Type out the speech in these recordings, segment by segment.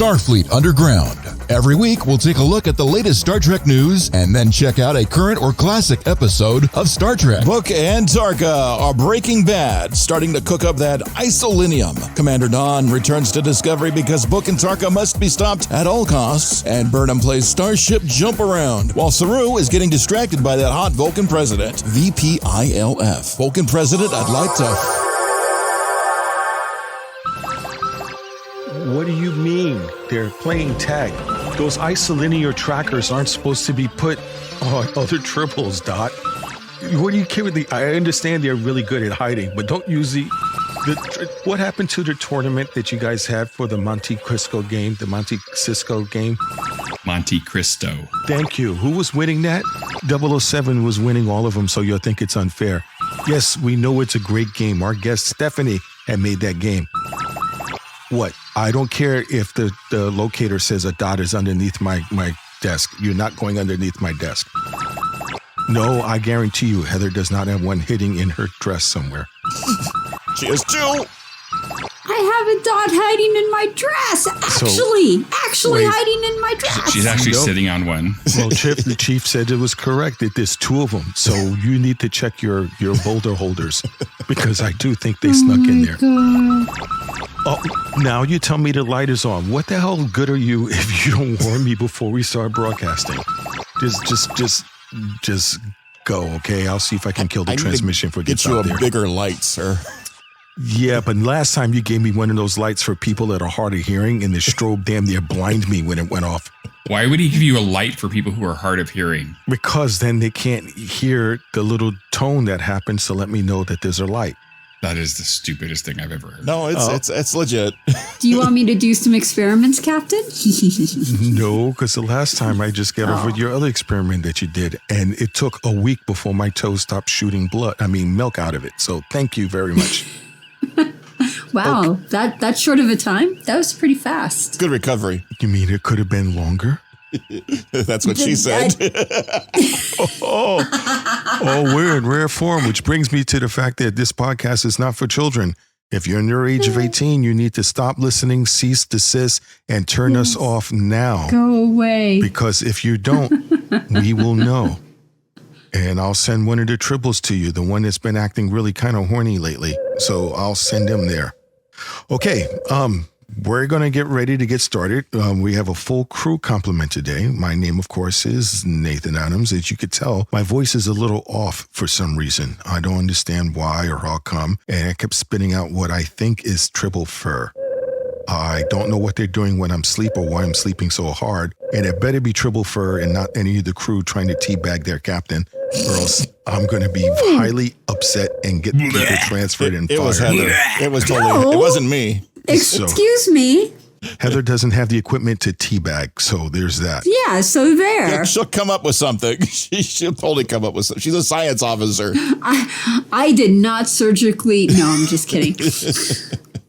Starfleet Underground. Every week, we'll take a look at the latest Star Trek news and then check out a current or classic episode of Star Trek. Book and Tarka are Breaking Bad, starting to cook up that Isolynium. Commander Nahn returns to Discovery because Book and Tarka must be stopped at all costs, and Burnham plays Starship Jumparound, while Saru is getting distracted by that hot Vulcan president. VPILF. Vulcan president, I'd like to... What do you mean? They're playing tag. Those Isolynium trackers aren't supposed to be put on other triples, Dot. What are you kidding? I understand they're really good at hiding, but don't use the what happened to the tournament that you guys had for the Monte Cristo game, the Monte Cisco game? Monte Cristo. Thank you. Who was winning that? 007 was winning all of them, so you'll think it's unfair. Yes, we know it's a great game. Our guest Stephanie had made that game. What? I don't care if the locator says a dot is underneath my desk. You're not going underneath my desk. No, I guarantee you, Heather does not have one hidden in her dress somewhere. She is too. I have a dot hiding in my dress. Actually hiding in my dress. She's actually sitting on one. Well, the chief said it was correct that there's two of them. So you need to check your boulder holders because I do think they snuck in there. God. Oh, now you tell me the light is on. What the hell good are you if you don't warn me before we start broadcasting? Just go, okay? I'll see if I can kill the transmission for get you a bigger light, sir. Yeah, but last time you gave me one of those lights for people that are hard of hearing, and the strobe damn near blinded me when it went off. Why would he give you a light for people who are hard of hearing? Because then they can't hear the little tone that happens to let me know that there's a light. That is the stupidest thing I've ever heard. No, it's legit. Do you want me to do some experiments, Captain? No, because the last time I just got over your other experiment that you did, and it took a week before my toes stopped shooting milk out of it. So thank you very much. Wow, okay. That's short of a time? That was pretty fast. Good recovery. You mean it could have been longer? That's what she said. We're in rare form, which brings me to the fact that this podcast is not for children. If you're under the age of 18, you need to stop listening, cease, desist, and turn us off now. Go away. Because if you don't, we will know. And I'll send one of the triples to you, the one that's been acting really kind of horny lately. So I'll send him there. Okay, we're going to get ready to get started. We have a full crew complement today. My name, of course, is Nathan Adams. As you could tell, my voice is a little off for some reason. I don't understand why or how come. And I kept spitting out what I think is triple fur. I don't know what they're doing when I'm asleep or why I'm sleeping so hard. And it better be triple fur and not any of the crew trying to teabag their captain, or else I'm going to be highly upset and get people transferred and fired. It was Heather. It was totally. It wasn't me. Excuse me. Heather doesn't have the equipment to teabag, so there's that. Yeah, so there. She'll come up with something. She'll totally come up with something. She's a science officer. I did not surgically. No, I'm just kidding.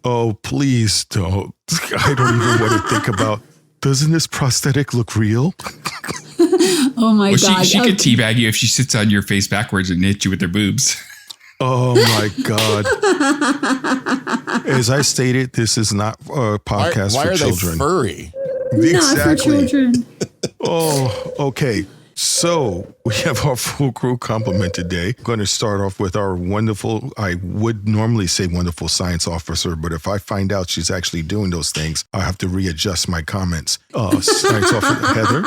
Oh, please don't. I don't even want to think about, doesn't this prosthetic look real? Oh my God. She could teabag you if she sits on your face backwards and hit you with her boobs. Oh my God. As I stated, this is not a podcast for children. Why are they furry? Not for children. Oh, okay. So we have our full crew complement today. I'm going to start off with our wonderful, I would normally say wonderful science officer, but if I find out she's actually doing those things, I have to readjust my comments. Science officer Heather.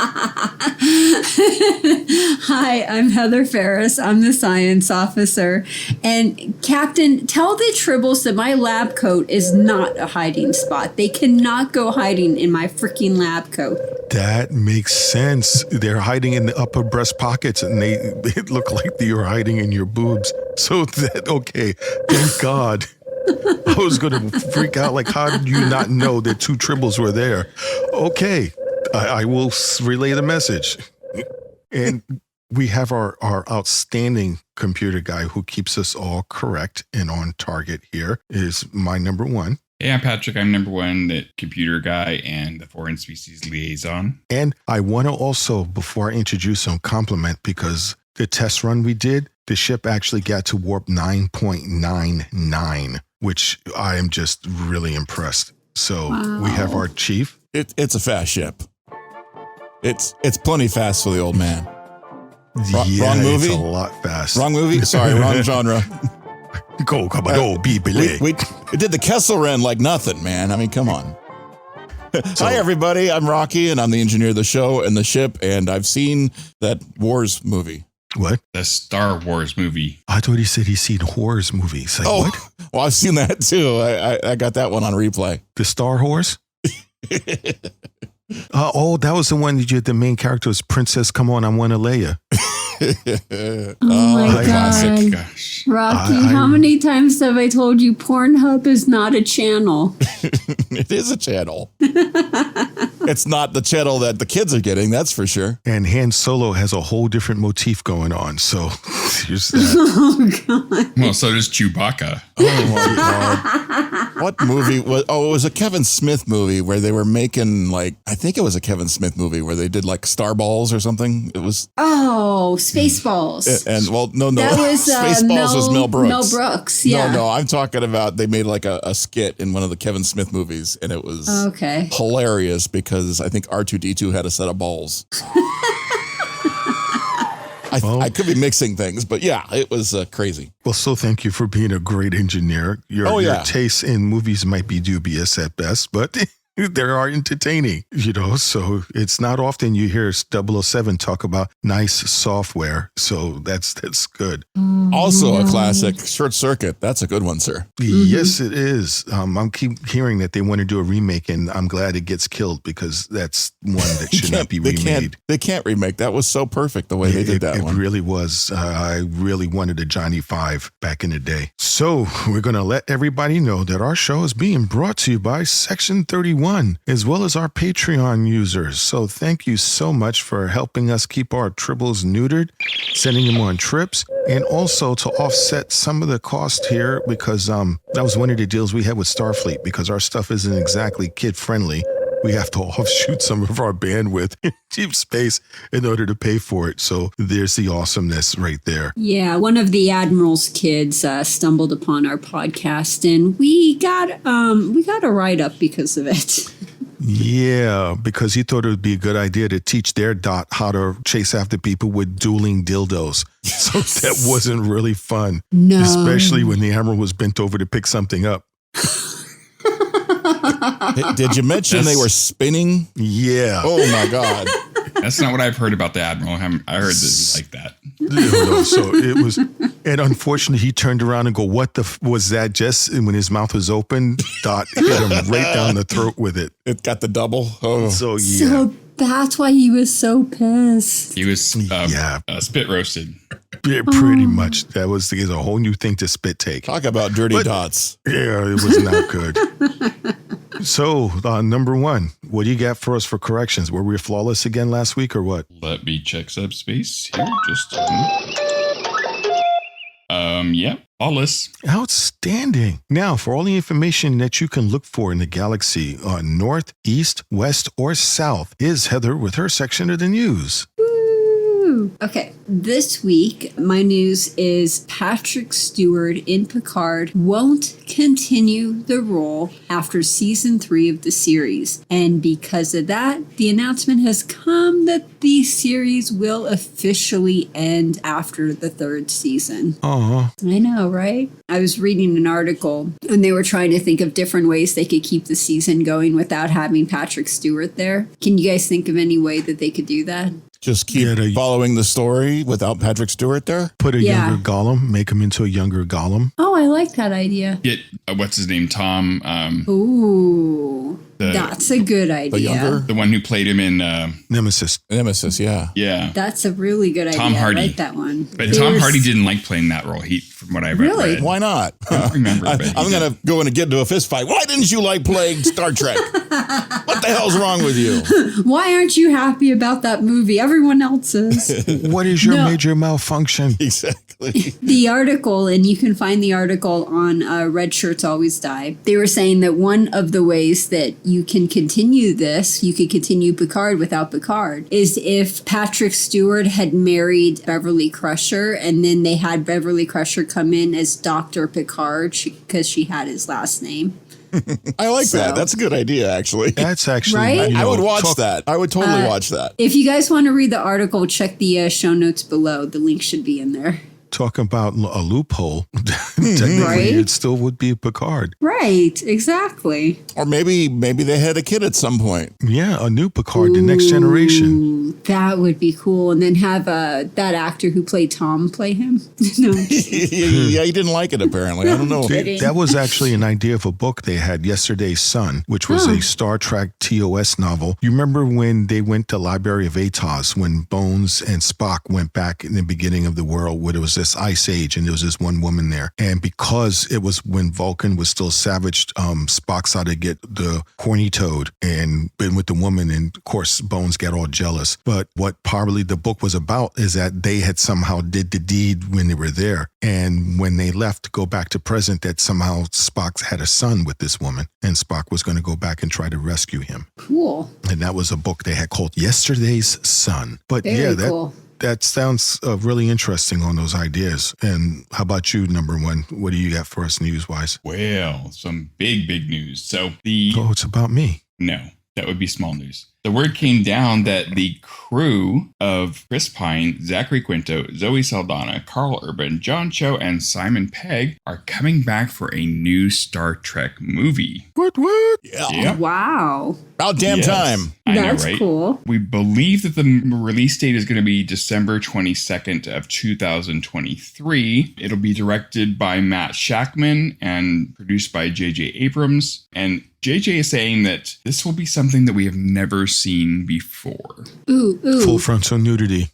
Hi, I'm Heather Ferris. I'm the science officer. And Captain, tell the Tribbles that my lab coat is not a hiding spot. They cannot go hiding in my freaking lab coat. That makes sense. They're hiding in the upper breast pockets and they look like they are hiding in your boobs. So okay, thank God. I was going to freak out. Like, how did you not know that two Tribbles were there? Okay, I will relay the message. And we have our outstanding computer guy who keeps us all correct and on target here is my number one. Hey, I'm Patrick. I'm number one, the computer guy and the foreign species liaison. And I want to also, before I introduce him, compliment because the test run we did, the ship actually got to warp 9.99, which I am just really impressed. So We have our chief. It's a fast ship. It's plenty fast for the old man. Wrong movie? It's a lot fast. Wrong movie? Sorry, wrong genre. Go, caballero, be belay. We did the Kessel Run like nothing, man. I mean, come on. Hi, everybody. I'm Rocky, and I'm the engineer of the show and the ship, and I've seen that Wars movie. What? The Star Wars movie. I thought he said he's seen horrors movies. Like, what? Well, I've seen that too. I got that one on replay. The Star Horse? That was the one that you had the main character was Princess Come On, I Want to Leia. Oh my Classic. God. Gosh. Rocky, how many times have I told you Pornhub is not a channel? It is a channel. It's not the channel that the kids are getting, that's for sure. And Han Solo has a whole different motif going on. So here's that. Oh, God. Well, so does Chewbacca. Oh, my God. What movie was... Oh, it was a Kevin Smith movie where they were making, like... I think it was a Kevin Smith movie where they did, like, Star Balls or something. It was... Oh, Spaceballs. And, well, no. That was Spaceballs was Mel Brooks. Mel Brooks, yeah. No, I'm talking about... They made, like, a skit in one of the Kevin Smith movies, and it was Okay. hilarious because I think R2-D2 had a set of balls. I could be mixing things, but yeah, it was crazy. Well, so thank you for being a great engineer. Your tastes in movies might be dubious at best, but they are entertaining, so it's not often you hear 007 talk about nice software. So that's good. Also a classic, Short Circuit. That's a good one, sir. Yes, it is. I'm keep hearing that they want to do a remake, and I'm glad it gets killed because that's one that should not be remade. They can't remake. That was so perfect the way they did that one. It really was. I really wanted a Johnny 5 back in the day. So we're going to let everybody know that our show is being brought to you by Section 31. As well as our Patreon users. So thank you so much for helping us keep our tribbles neutered, sending them on trips, and also to offset some of the cost here because that was one of the deals we had with Starfleet because our stuff isn't exactly kid-friendly. We have to offshoot some of our bandwidth in cheap space in order to pay for it. So there's the awesomeness right there. Yeah, one of the Admiral's kids stumbled upon our podcast, and we got a write-up because of it. Yeah, because he thought it would be a good idea to teach their dot how to chase after people with dueling dildos. So that wasn't really fun. No. Especially when the Admiral was bent over to pick something up. Did you mention they were spinning? Yeah. Oh, my God. That's not what I've heard about the Admiral. I heard that he liked that. So it was, and unfortunately, he turned around and go, "What the was that?" Just and when his mouth was open, Dot hit him right down the throat with it. It got the double. Oh, so yeah. So that's why he was so pissed. He was spit roasted. Yeah, pretty much. That was a whole new thing to spit take. Talk about dirty dots. Yeah, it was not good. So, number one, what do you got for us for corrections? Were we flawless again last week or what? Let me check subspace here. Yeah, flawless. Outstanding. Now, for all the information that you can look for in the galaxy, north, east, west, or south, is Heather with her section of the news. Okay, this week, my news is Patrick Stewart in Picard won't continue the role after season 3 of the series. And because of that, the announcement has come that the series will officially end after the 3rd season. Aw. I know, right? I was reading an article and they were trying to think of different ways they could keep the season going without having Patrick Stewart there. Can you guys think of any way that they could do that? Just keep following the story without Patrick Stewart there? Put a younger Gollum, make him into a younger Gollum. Oh, I like that idea. Get, what's his name, Tom? Ooh, that's a good idea. The one who played him in Nemesis. Yeah. Yeah. That's a really good idea. Tom Hardy. I like that one. But Tom Hardy didn't like playing that role. From what I read. Really? Why not? I don't remember. I'm going to go in and get into a fist fight. Why didn't you like playing Star Trek? What the hell's wrong with you? Why aren't you happy about that movie? Everyone else is. What is your major malfunction? Exactly. The article, and you can find the article on Red Shirts Always Die. They were saying that one of the ways that you can continue this, you could continue Picard without Picard, is if Patrick Stewart had married Beverly Crusher, and then they had Beverly Crusher come in as Dr. Picard because she had his last name. I like that. That's a good idea, actually. That's actually, Right? I would watch that. I would totally watch that. If you guys want to read the article, check the show notes below. The link should be in there. Talking about a loophole, technically Right? it still would be a Picard. Right, exactly. Or maybe they had a kid at some point. Yeah, a new Picard, the next generation. Ooh, that would be cool. And then have that actor who played Tom play him. No. Yeah, he didn't like it, apparently. I don't know. Kidding. That was actually an idea of a book they had, Yesterday's Sun, which was a Star Trek TOS novel. You remember when they went to Library of Atos, when Bones and Spock went back in the beginning of the world, where there was this ice age and there was this one woman there. And because it was when Vulcan was still savaged, Spock saw to get the horny toad and been with the woman. And of course, Bones got all jealous. But what probably the book was about is that they had somehow did the deed when they were there. And when they left to go back to present, that somehow Spock had a son with this woman. And Spock was going to go back and try to rescue him. Cool. And that was a book they had called Yesterday's Sun. But Very cool. That sounds really interesting on those ideas. And how about you, number one? What do you got for us news-wise? Well, some big news. So Oh, it's about me. No, that would be small news. The word came down that the crew of Chris Pine, Zachary Quinto, Zoe Saldana, Carl Urban, John Cho, and Simon Pegg are coming back for a new Star Trek movie. What? Yeah. Yep. Wow. About damn time. I know, That's right? cool. We believe that the release date is going to be December 22nd of 2023. It'll be directed by Matt Shackman and produced by J.J. Abrams. And JJ is saying that this will be something that we have never seen before. Ooh. Full frontal nudity.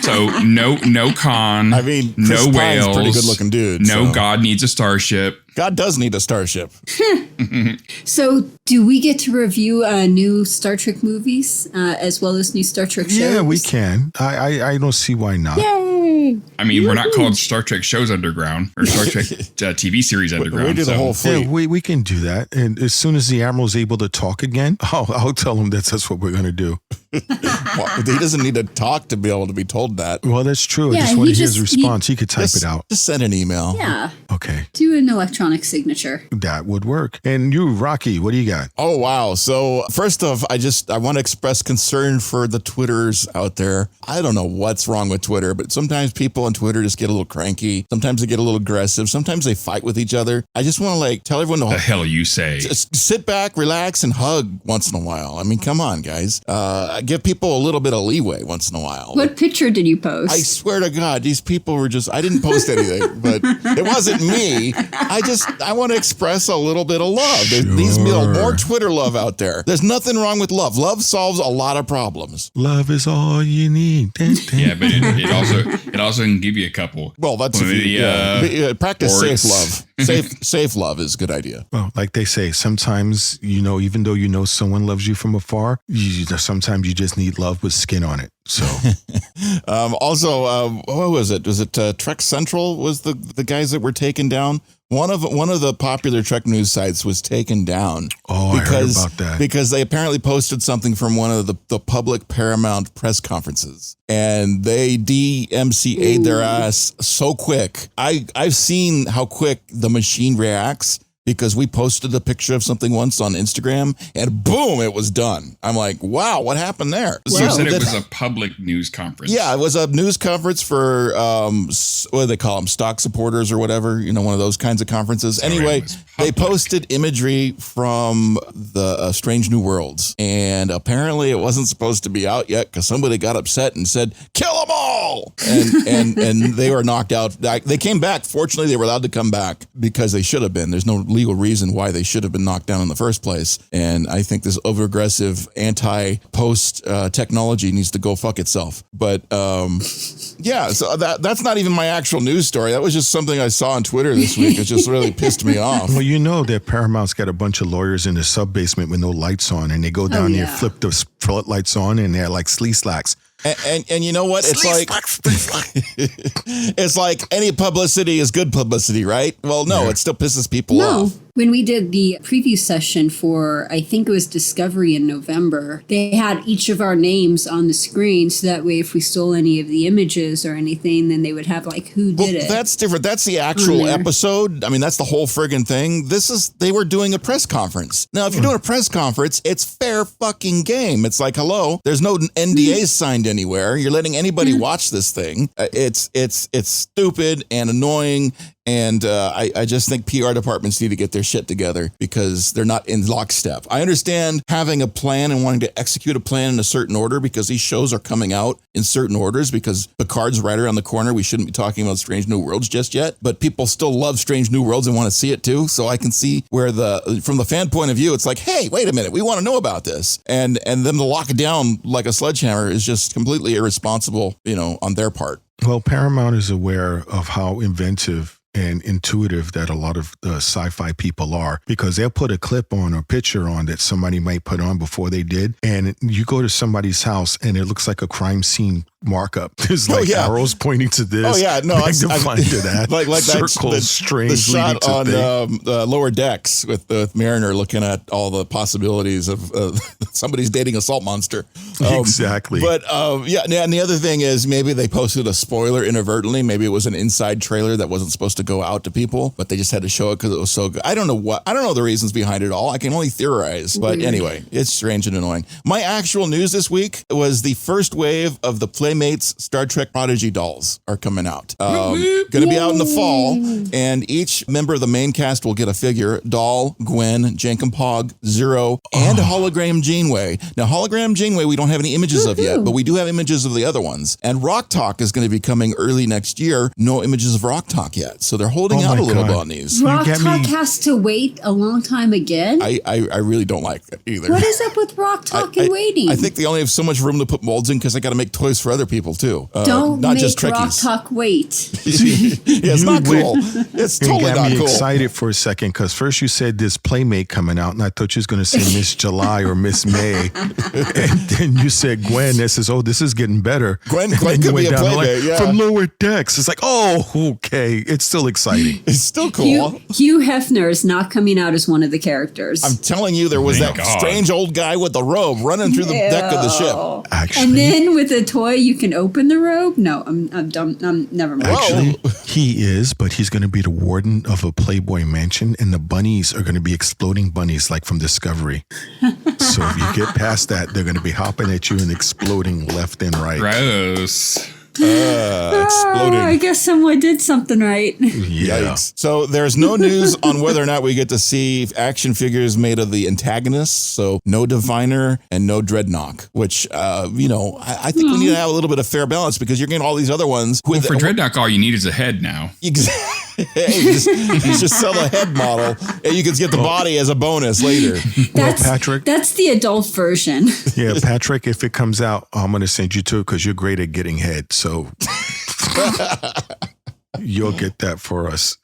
So no Khan. I mean, Chris no Pine's whales. pretty good looking dude. No so. God needs a starship. God does need a starship. So, do we get to review new Star Trek movies as well as new Star Trek shows? Yeah, we can. I don't see why not. Yay! I mean, we're not called Star Trek Shows Underground or Star Trek TV series Underground. We do the whole fleet. Yeah, we can do that. And as soon as the Admiral's able to talk again, I'll tell him that's what we're going to do. Well, he doesn't need to talk to be able to be told that. Well, that's true. Yeah, I just want to he hear his just- response. He could type it out. Just send an email. Yeah. Okay. Do an electronic signature. That would work. And you, Rocky, what do you got? Oh, wow. So first off, I want to express concern for the Twitters out there. I don't know what's wrong with Twitter, but sometimes people on Twitter just get a little cranky. Sometimes they get a little aggressive. Sometimes they fight with each other. I just want to tell everyone The to hell you say? just sit back, relax, and hug once in a while. I mean, come on, guys. Give people a little bit of leeway once in a while. What picture did you post? I swear to God, these people were I didn't post anything, but it wasn't me. I want to express a little bit of love. There needs to be more Twitter love out there. There's nothing wrong with love. Love solves a lot of problems. Love is all you need. Yeah, but it also can give you a couple. Well, that's if you practice safe love. Safe love is a good idea. Well, like they say, sometimes, even though someone loves you from afar, sometimes you just need love with skin on it. So, also, what was it? Was it Trek Central? Was the guys that were taken down? One of the popular Trek news sites was taken down. I heard about that. Because they apparently posted something from one of the public Paramount press conferences, and they DMCA'd their ass so quick. I've seen how quick the machine reacts. Because we posted a picture of something once on Instagram and boom, it was done. I'm like, wow, what happened there? So you said it was a public news conference. Yeah, it was a news conference for, what do they call them? Stock supporters or whatever, one of those kinds of conferences. Anyway, they posted imagery from the Strange New Worlds. And apparently it wasn't supposed to be out yet because somebody got upset and said, kill them all. And they were knocked out. They came back. Fortunately, they were allowed to come back because they should have been. There's no legal reason why they should have been knocked down in the first place. And I think this over-aggressive anti-post technology needs to go fuck itself. But yeah, so that's not even my actual news story. That was just something I saw on Twitter this week. It just really pissed me off. Well, that Paramount's got a bunch of lawyers in the sub-basement with no lights on, and they go down there, flip the floodlights on, and they're like slee slacks. And you know what? It's it's like any publicity is good publicity, right? Well, no, it still pisses people off. When we did the preview session for, I think it was Discovery in November, they had each of our names on the screen. So that way, if we stole any of the images or anything, then they would have like, who did it? That's different. That's the actual episode. I mean, that's the whole friggin' thing. They were doing a press conference. Now, if you're doing a press conference, it's fair fucking game. It's like, hello, there's no NDAs signed anywhere. You're letting anybody watch this thing. It's stupid and annoying. And I just think PR departments need to get their shit together because they're not in lockstep. I understand having a plan and wanting to execute a plan in a certain order because these shows are coming out in certain orders because Picard's right around the corner. We shouldn't be talking about Strange New Worlds just yet, but people still love Strange New Worlds and want to see it too. So I can see where from the fan point of view, it's like, hey, wait a minute, we want to know about this. And them to lock it down like a sledgehammer is just completely irresponsible, on their part. Well, Paramount is aware of how inventive and intuitive that a lot of the sci-fi people are, because they'll put a clip on or picture on that somebody might put on before they did. And you go to somebody's house and it looks like a crime scene markup. There's arrows pointing to this. Oh yeah, no, I to that. like circles, strange. The shot on the lower decks with Mariner looking at all the possibilities of somebody's dating a salt monster. Exactly. But and the other thing is maybe they posted a spoiler inadvertently. Maybe it was an inside trailer that wasn't supposed to go out to people, but they just had to show it because it was so good. I don't know the reasons behind it all. I can only theorize. But anyway, it's strange and annoying. My actual news this week was the first wave of the Playmates Star Trek Prodigy dolls are coming out. Going to be out in the fall, and each member of the main cast will get a figure: Doll, Gwen, Jankum Pog, Zero, and Hologram Janeway. Now, Hologram Janeway we don't have any images of yet, but we do have images of the other ones. And Rock Talk is going to be coming early next year. No images of Rock Talk yet. So they're holding out a little bit on these. Rock Talk has to wait a long time again? I really don't like it either. What is up with Rock Talk and waiting? I think they only have so much room to put molds in because they got to make toys for other people too. Don't not make just Trekkies. Rock Talk wait. It's not cool. It's totally not cool. You got me excited for a second because first you said this Playmate coming out, and I thought you was going to say Miss July or Miss May, and then you said Gwen. This is getting better. Gwen could be a Playmate, from Lower Decks. It's like, oh, okay, it's still exciting. It's still cool. Hugh Hefner is not coming out as one of the characters. I'm telling you, there was strange old guy with the robe running through the deck of the ship. Actually, and then with a toy, you can open the robe. No, I'm dumb. Never mind. Actually, he is, but he's going to be the warden of a Playboy mansion, and the bunnies are going to be exploding bunnies like from Discovery. So if you get past that, they're going to be hopping at you and exploding left and right. Gross. Exploding. I guess someone did something right. Yeah. Yikes. So there's no news on whether or not we get to see action figures made of the antagonists. So no Diviner and no Dreadnought, which, I think we need to have a little bit of fair balance because you're getting all these other ones. For Dreadnought, all you need is a head now. Exactly. you just sell the head model and you can get the body as a bonus later. Patrick, that's the adult version. Yeah, Patrick, if it comes out, I'm going to send you to it because you're great at getting head. So you'll get that for us.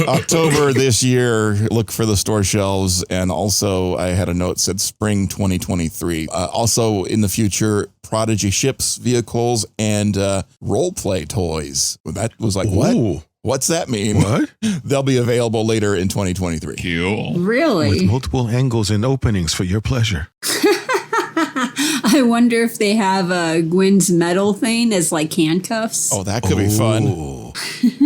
October this year, look for the store shelves. And also I had a note that said spring 2023. Also in the future, Prodigy ships, vehicles, and role-play toys. That was like, what? What's that mean? What? They'll be available later in 2023. Cool. Really? With multiple angles and openings for your pleasure. I wonder if they have Gwen's metal thing as like handcuffs. Oh, that could be fun.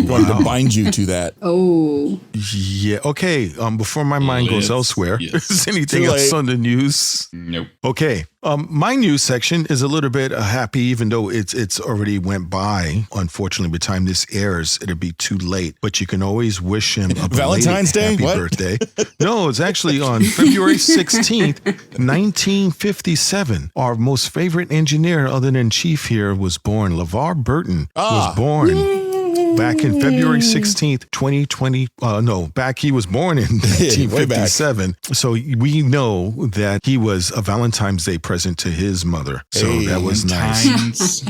Going to bind you to that. Oh. Yeah. Okay. Before my mind goes elsewhere, is anything else on the news? Nope. Okay. My news section is a little bit happy, even though it's already went by. Unfortunately, by the time this airs, it'll be too late. But you can always wish him a Valentine's Day? happy birthday. No, it's actually on February 16th, 1957. Our most favorite engineer, other than Chief here, was born. LeVar Burton was born. Yay. Back in February 16th, 2020. He was born in 1957. So we know that he was a Valentine's Day present to his mother. So that was nice.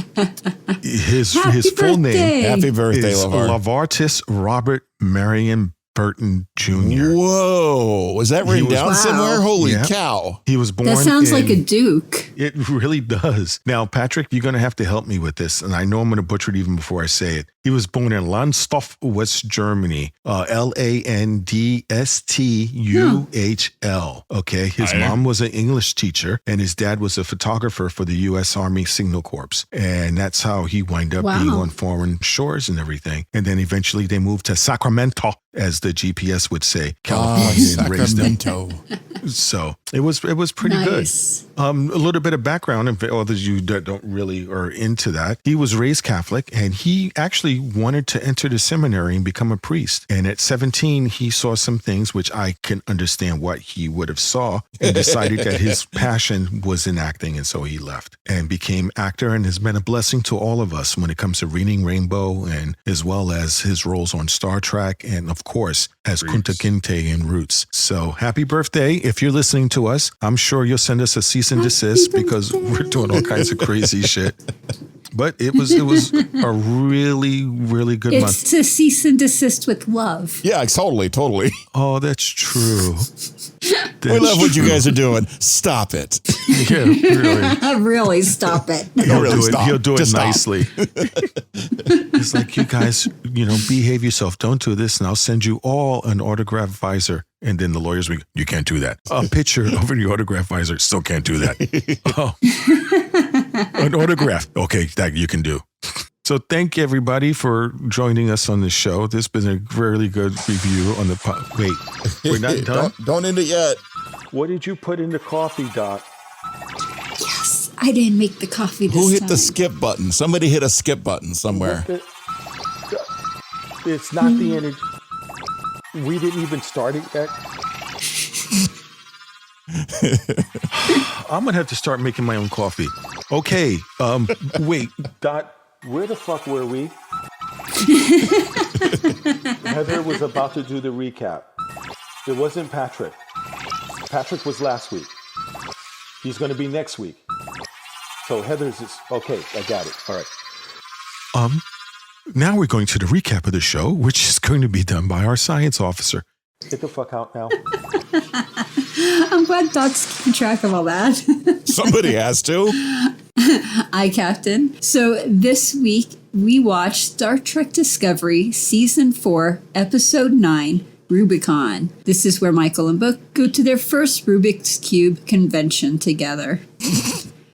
His full name. Happy birthday, is LeVar. Lavartis Robert Marion Burton Jr. Whoa. Was that written down somewhere? Holy cow. He was born That sounds like a duke. It really does. Now, Patrick, you're going to have to help me with this. And I know I'm going to butcher it even before I say it. He was born in Landstuhl, West Germany, Landstuhl. Okay. His mom was an English teacher and his dad was a photographer for the U.S. Army Signal Corps. And that's how he wound up being on foreign shores and everything. And then eventually they moved to Sacramento, as the GPS would say, California, and raised them. So it was pretty good. A little bit of background, and for others you that don't really are into that. He was raised Catholic, and he actually wanted to enter the seminary and become a priest. And at 17, he saw some things which I can understand what he would have saw, and decided that his passion was in acting, and so he left and became actor, and has been a blessing to all of us when it comes to Reading Rainbow, and as well as his roles on Star Trek, and of course as Kunta Kinte in Roots. So happy birthday. If you're listening to us, I'm sure you'll send us a cease and desist because we're doing all kinds of crazy shit. But it was a really, really good month. It's a cease and desist with love. Yeah, totally. Oh, that's true. We love what you guys are doing. Stop it. Yeah, really. Really, stop it. He'll do it Just nicely. It's like, you guys, behave yourself. Don't do this, and I'll send you all an autograph visor. And then the lawyers, you can't do that. A picture over the autograph visor, still can't do that. An autograph. Okay, that you can do. So thank everybody for joining us on the show. This has been a really good review on the Wait, we're not done? Don't end it yet. What did you put in the coffee, Doc? Yes, I didn't make the coffee this time. Who hit the skip button? Somebody hit a skip button somewhere. It's not the energy. We didn't even start it yet. I'm going to have to start making my own coffee. Okay. Wait, Dot, where the fuck were we? Heather was about to do the recap. It wasn't Patrick. Patrick was last week. He's going to be next week. So Heather's is... Okay, I got it. All right. Now we're going to the recap of the show, which is going to be done by our science officer. Get the fuck out now. I'm glad Doc's keeping track of all that. Somebody has to. Aye, Captain. So this week we watched Star Trek Discovery Season 4, Episode 9, Rubicon. This is where Michael and Book go to their first Rubik's Cube convention together.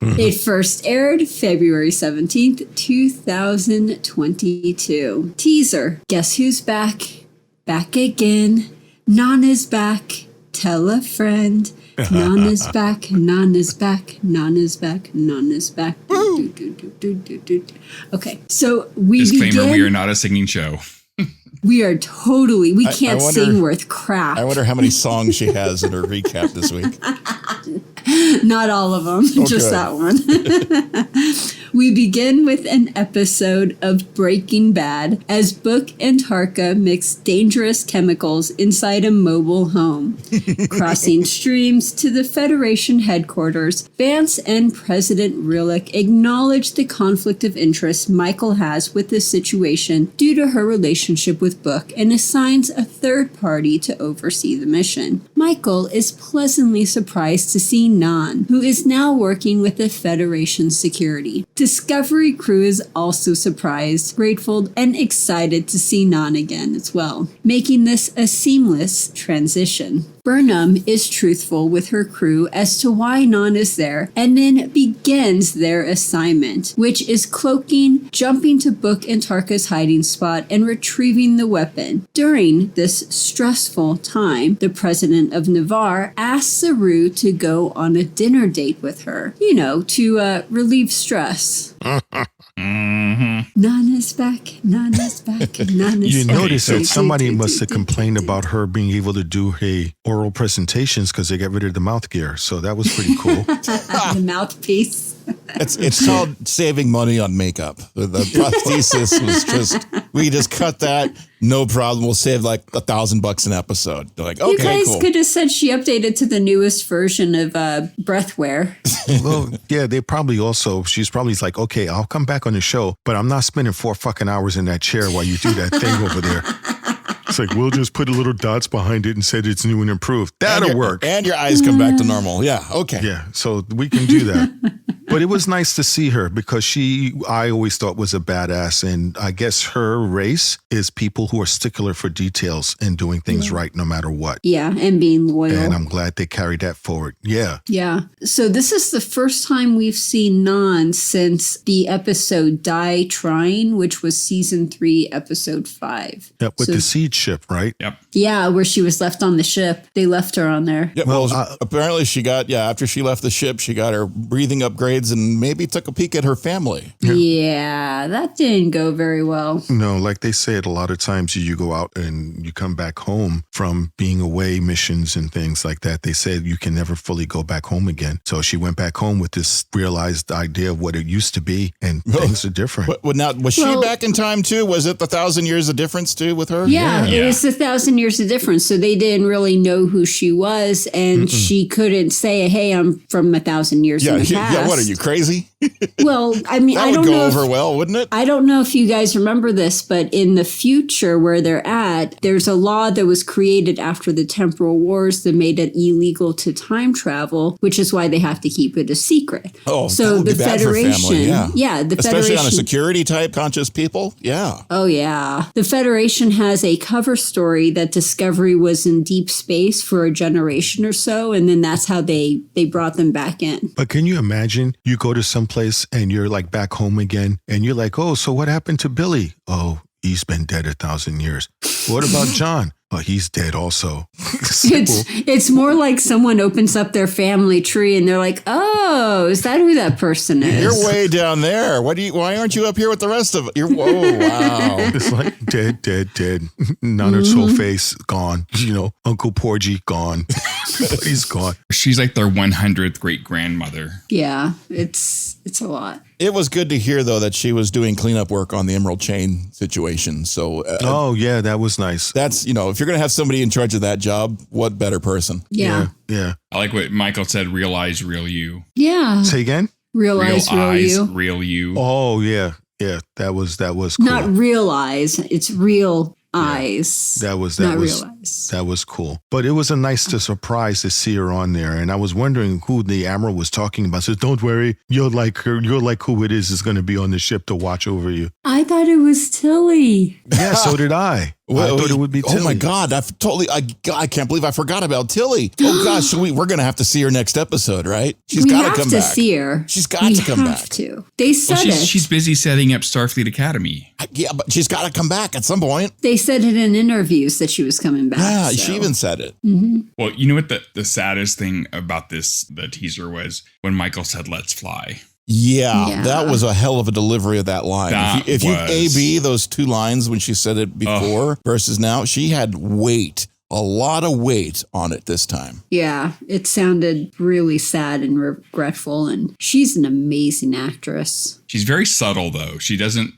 It first aired February 17th, 2022. Teaser. Guess who's back? Back again. Nahn is back. Tell a friend. Nahn is back. Nahn is back. Nahn is back. Nahn is back. Okay, so we Disclaimer, begin. we are not a singing show. We are totally. We can't sing worth crap. I wonder how many songs she has in her recap this week. Not all of them, just that one. We begin with an episode of Breaking Bad as Book and Tarka mix dangerous chemicals inside a mobile home. Crossing streams to the Federation headquarters, Vance and President Rillick acknowledge the conflict of interest Michael has with this situation due to her relationship with Book and assigns a third party to oversee the mission. Michael is pleasantly surprised to see Nahn, who is now working with the Federation security. Discovery crew is also surprised, grateful, and excited to see Nahn again as well, making this a seamless transition. Burnham is truthful with her crew as to why Nahn is there, and then begins their assignment, which is cloaking, jumping to Book and Tarka's hiding spot, and retrieving the weapon. During this stressful time, the president of LeVar asks Saru to go on a dinner date with her, to relieve stress. Nahn is back. Nahn is back. Nahn is You back. notice that somebody must have complained about her being able to do her oral presentations because they got rid of the mouth gear. So that was pretty cool. The mouthpiece. It's called saving money on makeup. The prosthesis was we just cut that, no problem. We'll save like $1,000 an episode. They're like, okay, You guys cool. could have said she updated to the newest version of breathwear. Well, yeah, she's probably like, okay, I'll come back on the show, but I'm not spending 4 fucking hours in that chair while you do that thing over there. It's like, we'll just put a little dots behind it and said it's new and improved. That'll work. And your eyes come back to normal. Yeah. Okay. Yeah. So we can do that. But it was nice to see her because I always thought was a badass. And I guess her race is people who are stickler for details and doing things right no matter what. Yeah, and being loyal. And I'm glad they carried that forward. Yeah. Yeah. So this is the first time we've seen Nahn since the episode Die Trying, which was season 3, episode 5. Yep, with the seed ship, right? Yep. Yeah, where she was left on the ship. They left her on there. Yeah, well, apparently she got, after she left the ship, she got her breathing upgrades and maybe took a peek at her family. Yeah, that didn't go very well. No, like they said, a lot of times you go out and you come back home from being away missions and things like that. They said you can never fully go back home again. So she went back home with this realized idea of what it used to be, and things are different. But now, was she back in time too? Was it the 1,000 years of difference too with her? Yeah, it was 1,000 years of difference. So they didn't really know who she was, and she couldn't say, "Hey, I'm from 1,000 years in the past." Yeah, what are you, crazy? Well, I mean, that I don't would know. Go over well, wouldn't it? I don't know if you guys remember this, but in the future where they're at, there's a law that was created after the temporal wars that made it illegal to time travel, which is why they have to keep it a secret. Oh, so that would the be bad for Federation, family, the especially Federation, on a security type conscious people, Oh yeah, the Federation has a cover story that Discovery was in deep space for a generation or so, and then that's how they brought them back in. But can you imagine you go to some place and you're like back home again, and you're like, oh, so what happened to Billy? Oh, he's been dead 1,000 years. What about John? Oh, he's dead also. It's more like someone opens up their family tree and they're like, oh, is that who that person is? You're way down there. Why aren't you up here with the rest of it? Whoa, wow. It's like dead. Nana's whole face gone. Uncle Porgy gone. He's gone. She's like their 100th great grandmother. Yeah, it's a lot. It was good to hear, though, that she was doing cleanup work on the Emerald Chain situation. So, yeah, that was nice. That's, if you're going to have somebody in charge of that job, what better person? Yeah. I like what Michael said, real eyes, real you. Yeah. Say again? Real eyes, real you. Oh, yeah. Yeah, that was cool. Not real eyes, it's real eyes. That was real eyes. That was cool. But it was a nice surprise to see her on there. And I was wondering who the Admiral was talking about. So don't worry, you're like her. You're like who it is going to be on the ship to watch over you. I thought it was Tilly. Yeah, so did I. I thought it would be Tilly. Oh my God, I can't believe I forgot about Tilly. Oh gosh, so we're going to have to see her next episode, right? She's got to come back. We have to see her. She's got to come back. They said she's busy setting up Starfleet Academy. Yeah, but she's got to come back at some point. They said it in interviews that she was coming back. Yeah, she even said it. Mm-hmm. Well, you know what the saddest thing about the teaser was when Michael said, "Let's fly." Yeah, that was a hell of a delivery of that line. If you A-B those two lines when she said it before versus now, she had a lot of weight on it this time. Yeah, it sounded really sad and regretful, and she's an amazing actress. She's very subtle, though. She doesn't,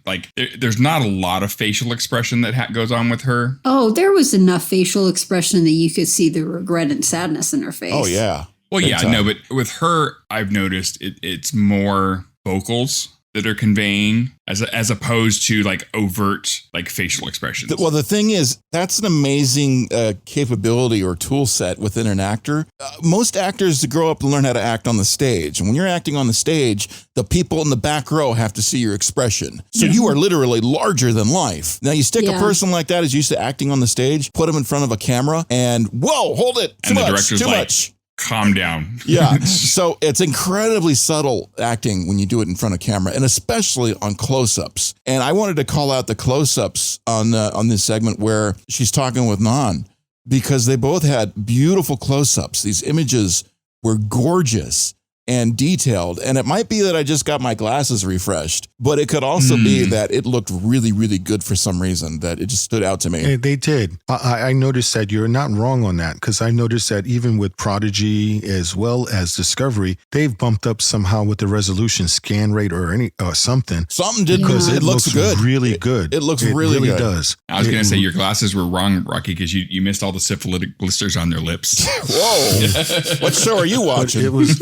there's not a lot of facial expression that goes on with her. Oh, there was enough facial expression that you could see the regret and sadness in her face. Oh, yeah. Well, but with her, I've noticed it's more vocals that are conveying as opposed to overt facial expressions. Well, the thing is, that's an amazing capability or tool set within an actor. Most actors grow up and learn how to act on the stage. And when you're acting on the stage, the people in the back row have to see your expression. So you are literally larger than life. Now you stick a person like that who's used to acting on the stage, put them in front of a camera and whoa, hold it. Too much. Calm down. Yeah. So it's incredibly subtle acting when you do it in front of camera, and especially on close-ups. And I wanted to call out the close-ups on this segment where she's talking with Nahn, because they both had beautiful close-ups. These images were gorgeous and detailed. And it might be that I just got my glasses refreshed, but it could also be that it looked really, really good for some reason, that it just stood out to me. Hey, they did. I noticed that you're not wrong on that, because I noticed that even with Prodigy as well as Discovery, they've bumped up somehow with the resolution scan rate or something. Something did, because it looks good. Really good. It looks really good. It does. I was going to say your glasses were wrong, Rocky, because you missed all the syphilitic blisters on their lips. Whoa. What show are you watching? It was...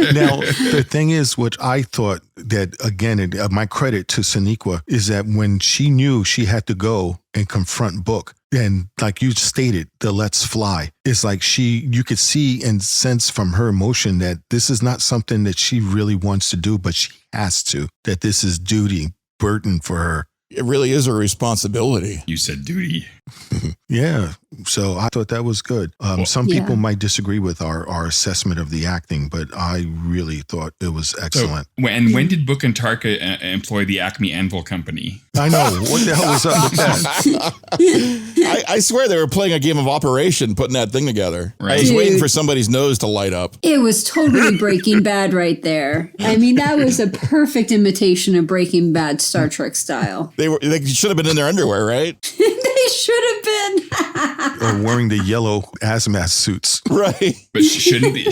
Now, the thing is, what I thought that, again, my credit to Sonequa is that when she knew she had to go and confront Book, and like you stated, the let's fly, it's like you could see and sense from her emotion that this is not something that she really wants to do, but she has to, that this is duty, burden for her. It really is a responsibility. You said duty. Yeah. So I thought that was good. Some people might disagree with our assessment of the acting, but I really thought it was excellent. So, when did Book and Tarka employ the Acme Anvil Company? I know. What the hell was up with that? I swear they were playing a game of Operation, putting that thing together. Right. I was Dude. waiting for somebody's nose to light up. It was totally Breaking Bad right there. I mean, that was a perfect imitation of Breaking Bad Star Trek style. They should have been in their underwear, right? They should have been. Or wearing the yellow hazmat suits. Right. But shouldn't the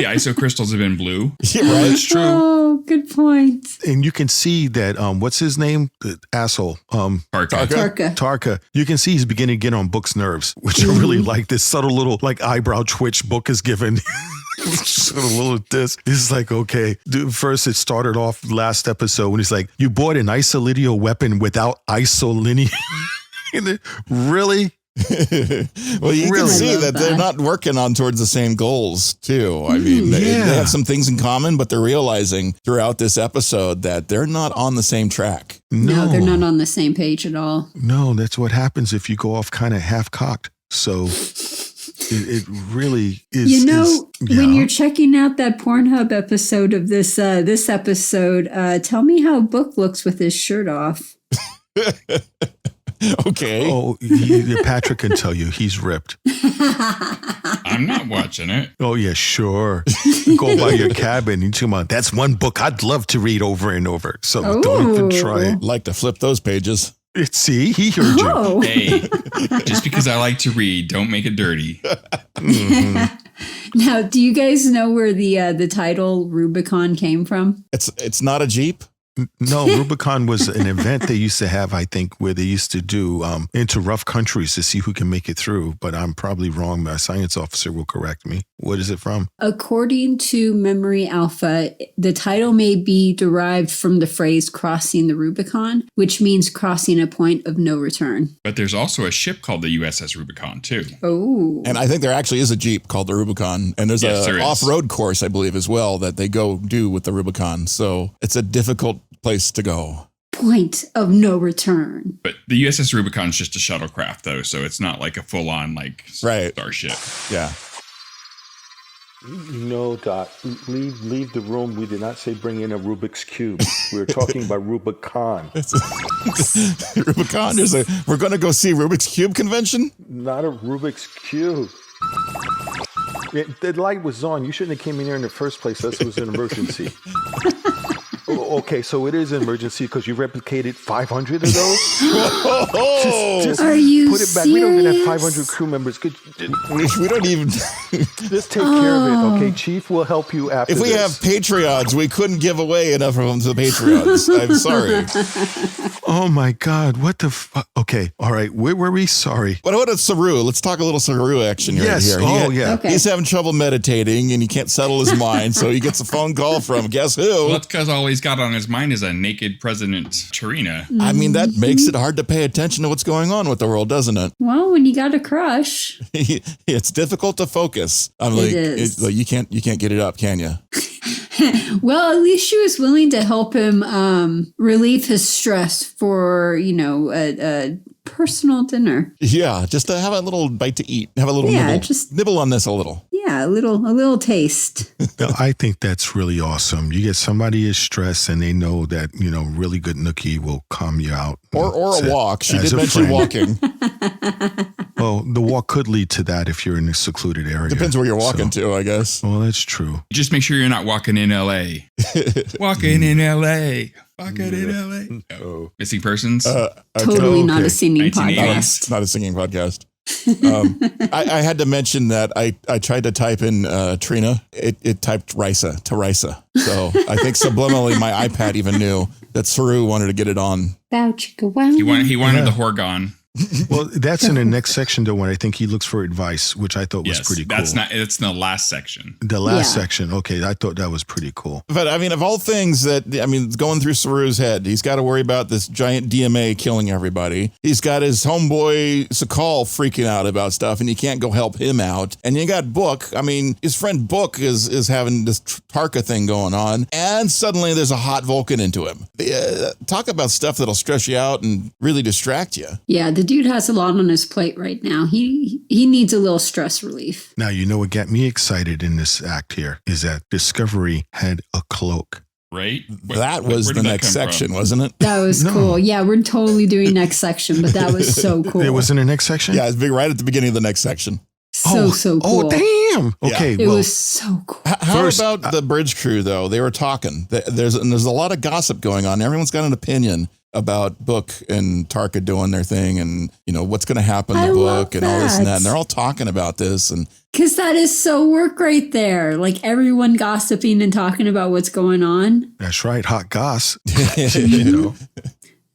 iso crystals have been blue? Yeah, right. That's true. Oh, good point. And you can see that, what's his name? The asshole. Tarka. Tarka. You can see he's beginning to get on Book's nerves, which I really like. This subtle little like eyebrow twitch Book is given. Sort of a little this. It's like, okay. Dude, first it started off last episode when he's like, you bought an Isolynium weapon without Isolynium. Really? Well, you can see that they're not working on towards the same goals, too. I mean, they have some things in common, but they're realizing throughout this episode that they're not on the same track. No, they're not on the same page at all. No, that's what happens if you go off kind of half-cocked. So it really is. You know, when you're checking out that Pornhub episode of this episode, tell me how Book looks with his shirt off. Okay. Oh, Patrick can tell you he's ripped. I'm not watching it. Oh, yeah, sure. Go by your cabin and come on. That's one book I'd love to read over and over. So don't even try it. Like to flip those pages. See, he heard you. Oh. Hey, just because I like to read, don't make it dirty. Now, do you guys know where the title Rubicon came from? It's not a Jeep. No, Rubicon was an event they used to have, I think, where they used to do into rough countries to see who can make it through. But I'm probably wrong. My science officer will correct me. What is it from? According to Memory Alpha, the title may be derived from the phrase crossing the Rubicon, which means crossing a point of no return. But there's also a ship called the USS Rubicon, too. Oh. And I think there actually is a Jeep called the Rubicon. And there's Yes, a there is. off-road course, I believe, as well, that they go do with the Rubicon. So it's a difficult place to go. Point of no return. But the USS Rubicon's just a shuttlecraft, though, so it's not like a full-on, starship. Yeah. No, Dot. Leave the room. We did not say bring in a Rubik's Cube. We were talking about Rubicon. Rubicon, we're going to go see Rubik's Cube convention? Not a Rubik's Cube. The light was on. You shouldn't have came in here in the first place. This was an emergency. Okay, so it is an emergency because you replicated 500 of those? just Are you put it back. serious? We don't even have 500 crew members. We don't even... Just take care of it, okay? Chief will help you after If we have Patreons, we couldn't give away enough of them to the Patreons. I'm sorry. Oh, my God. What the fuck? Okay, all right. Where were we? Sorry. What about Saru? Let's talk a little Saru action right here. Yeah. Okay. He's having trouble meditating, and he can't settle his mind, so he gets a phone call from, guess who? Well, that's because all he's got on his mind is a naked President T'Rina. I mean, that makes it hard to pay attention to what's going on with the world, doesn't it? Well, when you got a crush. It's difficult to focus. I'm like, is. you can't get it up, can you? Well, at least she was willing to help him relieve his stress for, a personal dinner. Yeah, just to have a little bite to eat, have a little nibble. Just nibble on this a little. Yeah, a little taste. I think that's really awesome. You get somebody is stressed and they know that, really good nookie will calm you out. Or a walk. She as did a mention friend. walking. Well, the walk could lead to that if you're in a secluded area. Depends where you're walking to, I guess. Well, that's true. Just make sure you're not walking in L.A. Walking in L.A. Walking in L.A. Oh. Missing persons? Totally not okay. a singing 1980s. podcast. Not a singing podcast. I had to mention that I tried to type in T'Rina. It typed Risa to Risa. So I think subliminally my iPad even knew that Saru wanted to get it on. Bow chicka wow. He wanted the Horgon. Well, that's in the next section, though, when I think he looks for advice, which I thought was pretty cool. It's in the last section. The last section. Okay, I thought that was pretty cool. But I mean, of all things going through Saru's head, he's got to worry about this giant DMA killing everybody. He's got his homeboy Sakal freaking out about stuff, and you can't go help him out. And you got Book. I mean, his friend Book is having this Tarka thing going on, and suddenly there's a hot Vulcan into him. Talk about stuff that'll stress you out and really distract you. Yeah, the dude has a lot on his plate right now. He needs a little stress relief. Now, you know what got me excited in this act here is that Discovery had a cloak. Right? That was the next section, wasn't it? That was cool. Yeah, we're totally doing next section, but that was so cool. It was in the next section? Yeah, it's right at the beginning of the next section. So cool. Oh, damn. Okay, It was so cool. How about the bridge crew, though? They were talking. There's a lot of gossip going on. Everyone's got an opinion about Book and Tarka doing their thing and, what's going to happen in the book and all this and that. And they're all talking about this. And because that is so work right there. Like everyone gossiping and talking about what's going on. That's right. Hot goss. And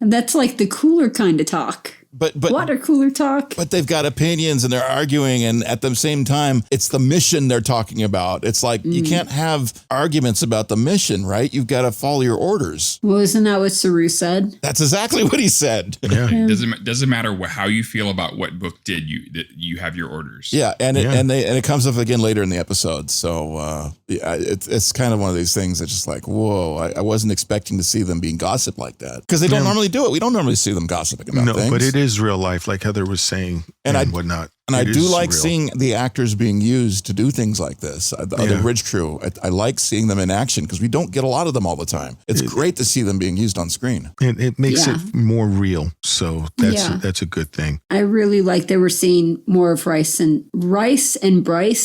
that's like the cooler kind of talk. But water cooler talk. But they've got opinions and they're arguing, and at the same time, it's the mission they're talking about. It's like you can't have arguments about the mission, right? You've got to follow your orders. Well, isn't that what Saru said? That's exactly what he said. Yeah. Doesn't matter how you feel about what Book did. You have your orders. Yeah, and it comes up again later in the episode. So it's kind of one of these things that's just like, whoa! I wasn't expecting to see them being gossip like that because they don't normally do it. We don't normally see them gossiping about things. But it is real life, like Heather was saying, and whatnot. And I do like seeing the actors being used to do things like this. The bridge crew, I like seeing them in action because we don't get a lot of them all the time. It's great to see them being used on screen. It makes it more real. So that's a good thing. I really like that we're seeing more of Rice and Bryce.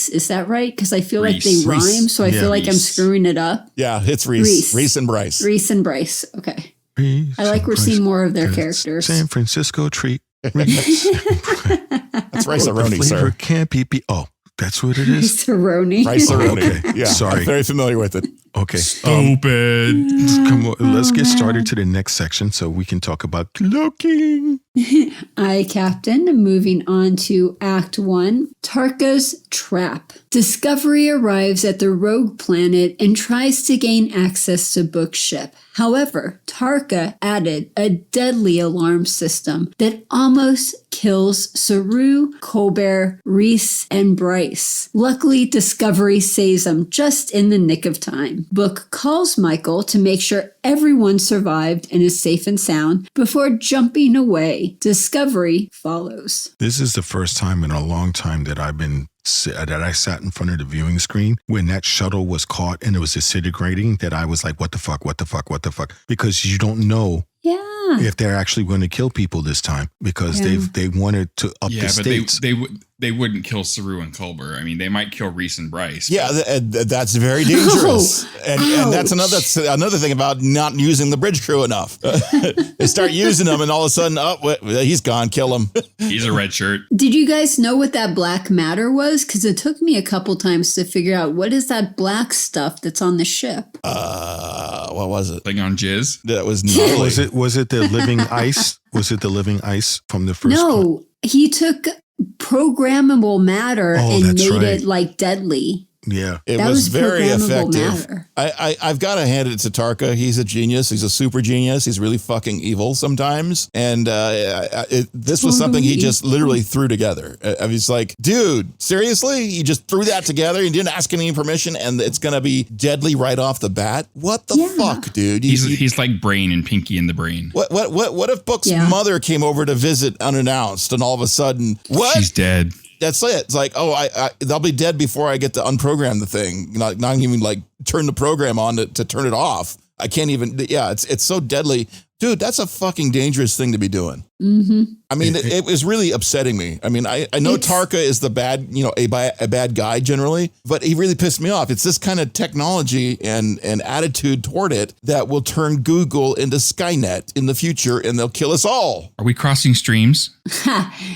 Is that right? Because I feel like they rhyme. So I feel like I'm screwing it up. Yeah, it's Reese. Reese and Bryce. Reese and Bryce. Okay. I like we're seeing more of their characters. San Francisco treat. That's Rice-A-Roni, sir. Can't be. Oh, that's what it is? Rice-A-Roni. Rice-A-Roni. Okay. Yeah, sorry. I'm very familiar with it. Okay. Stupid. Come on, let's get started to the next section so we can talk about cloaking. Aye, Captain. Moving on to Act 1, Tarka's Trap. Discovery arrives at the rogue planet and tries to gain access to Book's ship. However, Tarka added a deadly alarm system that almost kills Saru, Colbert, Reese, and Bryce. Luckily, Discovery saves them just in the nick of time. Book calls Michael to make sure everyone survived and is safe and sound before jumping away. Discovery follows. This is the first time in a long time that I sat in front of the viewing screen when that shuttle was caught and it was disintegrating, that I was like, what the fuck? Because you don't know if they're actually going to kill people this time because they wanted to up the stakes. They wouldn't kill Saru and Colbert. I mean, they might kill Reese and Bryce. Yeah, that's very dangerous. And that's another thing about not using the bridge crew enough. They start using them and all of a sudden, he's gone, kill him. He's a red shirt. Did you guys know what that black matter was? Because it took me a couple times to figure out what is that black stuff that's on the ship. What was it? Thing on jizz? That was gnarly. Was it the living ice? Was it the living ice from the first? No, he took programmable matter and made it like deadly. Yeah, it was very effective. I've got to hand it to Tarka. He's a genius. He's a super genius. He's really fucking evil sometimes. And this was something he just literally threw together. I was like, dude, seriously? You just threw that together and didn't ask any permission and it's going to be deadly right off the bat? What the fuck, dude? He's like Brain and Pinky in the Brain. What if Book's mother came over to visit unannounced and all of a sudden, what? She's dead. That's it. It's like, they'll be dead before I get to unprogram the thing. Not even like turn the program on to turn it off. I can't even. Yeah, it's so deadly. Dude, that's a fucking dangerous thing to be doing. Mm-hmm. I mean, it was really upsetting me. I mean, I know Tarka is the bad, a bad guy generally, but he really pissed me off. It's this kind of technology and attitude toward it that will turn Google into Skynet in the future and they'll kill us all. Are we crossing streams?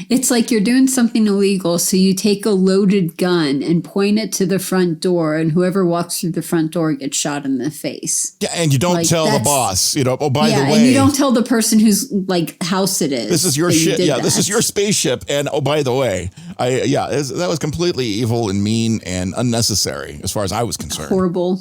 It's like you're doing something illegal. So you take a loaded gun and point it to the front door and whoever walks through the front door gets shot in the face. Yeah. And you don't tell the boss, by the way. And you don't tell the person whose house it is. This is your ship. shit. did Yeah, that. this is your spaceship. And oh, by the way, that was completely evil and mean and unnecessary as far as I was concerned. Horrible.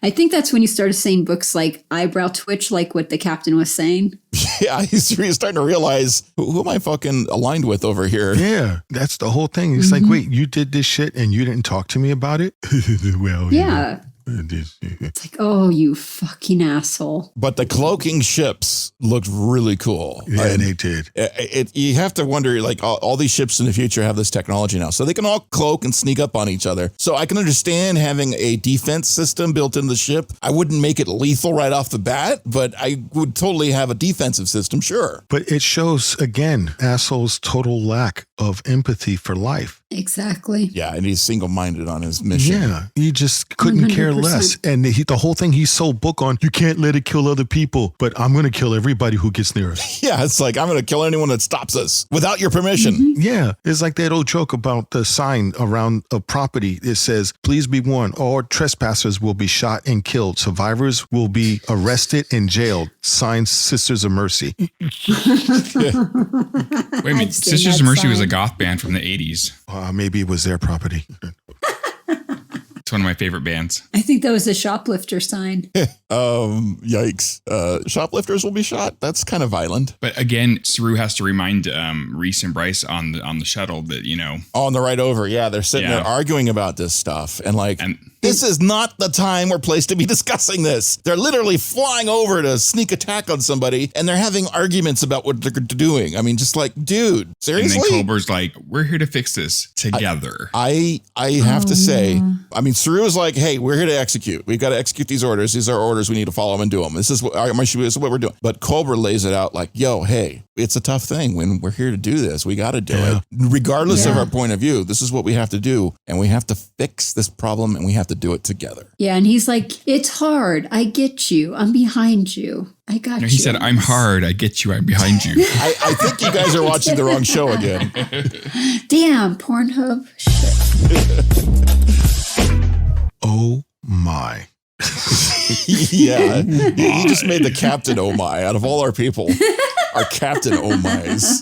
I think that's when you started saying books like eyebrow twitch, like what the captain was saying. Yeah, he's starting to realize who am I fucking aligned with over here? Yeah, that's the whole thing. It's like, wait, you did this shit and you didn't talk to me about it? Well, Yeah. It's like, oh, you fucking asshole. But the cloaking ships looked really cool. Yeah, And they did. you have to wonder, like, all these ships in the future have this technology now, so they can all cloak and sneak up on each other. So I can understand having a defense system built in the ship. I wouldn't make it lethal right off the bat, but I would totally have a defensive system, sure. But it shows, again, asshole's total lack of empathy for life. Exactly. Yeah, and he's single-minded on his mission. Yeah, he just couldn't care 100%. less. And the whole thing he sold book on, you can't let it kill other people, but I'm going to kill everybody who gets near us. Yeah, it's like, I'm going to kill anyone that stops us without your permission. Yeah, it's like that old joke about the sign around a property. It says, please be warned, all trespassers will be shot and killed. Survivors will be arrested and jailed. Signed, Sisters of Mercy. Wait a minute. I've seen Sisters that of Mercy was a sign. goth band from the 80s. Maybe it was their property. It's one of my favorite bands. I think that was a shoplifter sign. Yikes. Shoplifters will be shot. That's kind of violent. But again, Saru has to remind Reese and Bryce on the shuttle that, On the ride over, yeah, they're sitting Yeah. there arguing about this stuff. And like, And- this is not the time or place to be discussing this. They're literally flying over to sneak attack on somebody, and they're having arguments about what they're doing. I mean, just like, dude, and seriously? then Culber's like, we're here to fix this together. I have to say, I mean, Saru is like, hey, we're here to execute. We've got to execute these orders. These are orders. We need to follow them and do them. This is what we're doing. But Culber lays it out like, yo, hey, it's a tough thing when we're here to do this. We got to do it. Regardless of our point of view, this is what we have to do. And we have to fix this problem, and we have to do it together. Yeah, and he's like, it's hard. I get you. I'm behind you. I got you. He said, I'm hard. I get you. I'm behind you. I think you guys are watching the wrong show again. Damn, Pornhub. Shit. Oh my. Yeah, you just made the captain oh my out of all our people. Our captain oh my's.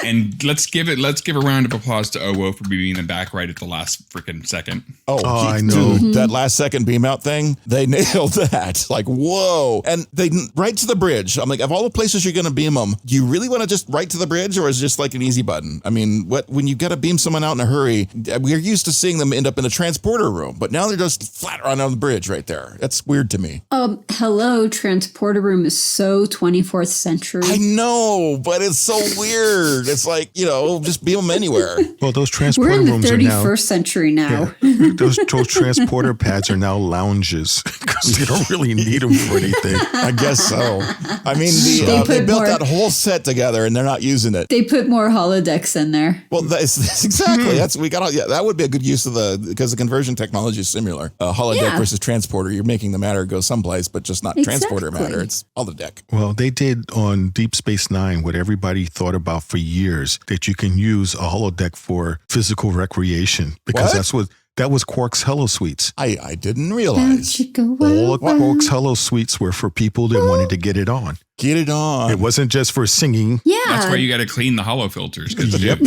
And let's give a round of applause to Owo for being in the back right at the last freaking second. I know. Dude, that last second beam out thing, they nailed that. Like, whoa. And they right to the bridge. I'm like, of all the places you're going to beam them, do you really want to just right to the bridge, or is it just like an easy button? I mean, when you got to beam someone out in a hurry, we're used to seeing them end up in a transporter room, but now they're just flat around on the bridge right there. That's weird to me. Hello, transporter room is so 24th century. I know, but it's so weird. It's like, just beam them anywhere. Well, those We're transporter in the rooms are now. 31st century now. Those transporter pads are now lounges because they don't really need them for anything. I guess so. I mean, they built that whole set together and they're not using it. They put more holodecks in there. Well, that's exactly. That would be a good use of because the conversion technology is similar. Holodeck versus transporter. You're making the matter go someplace, but just not transporter matter. It's holodeck. Well, they did on Deep Space Nine what everybody thought about for years, that you can use a holodeck for physical recreation, because What? that was Quark's Hello Suites. I didn't realize. All of Quark's Hello Suites were for people that wanted to get it on. Get it on. It wasn't just for singing. Yeah. That's why you got to clean the hollow filters. Yep.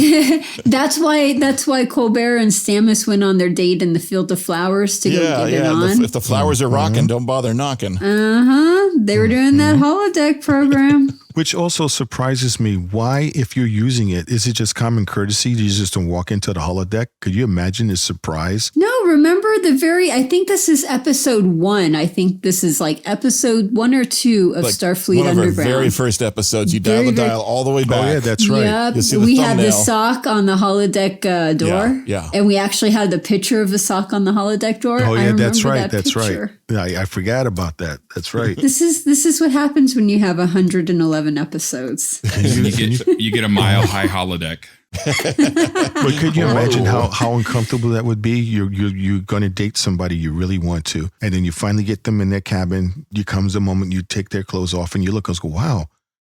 That's why Colbert and Stamets went on their date in the field of flowers to go get it on. If the flowers are rocking, don't bother knocking. They were doing that holodeck program. Which also surprises me. Why, if you're using it, is it just common courtesy? You just don't walk into the holodeck? Could you imagine the surprise? No, remember I think this is episode 1. I think this is like episode 1 or 2 of Starfleet one of Underground. our very first episodes. You dial the dial all the way back. Oh, yeah, that's right. Yep. You see the We had the thumbnail. sock on the holodeck door. Yeah. And we actually had the picture of the sock on the holodeck door. Oh, I yeah, that's remember right. that That's picture. right. I forgot about that. That's right. This is what happens when you have 111 episodes. You get a mile high holodeck. But could you imagine how uncomfortable that would be? You're going to date somebody you really want to, and then you finally get them in their cabin. You comes the moment you take their clothes off, and you look and go, "Wow,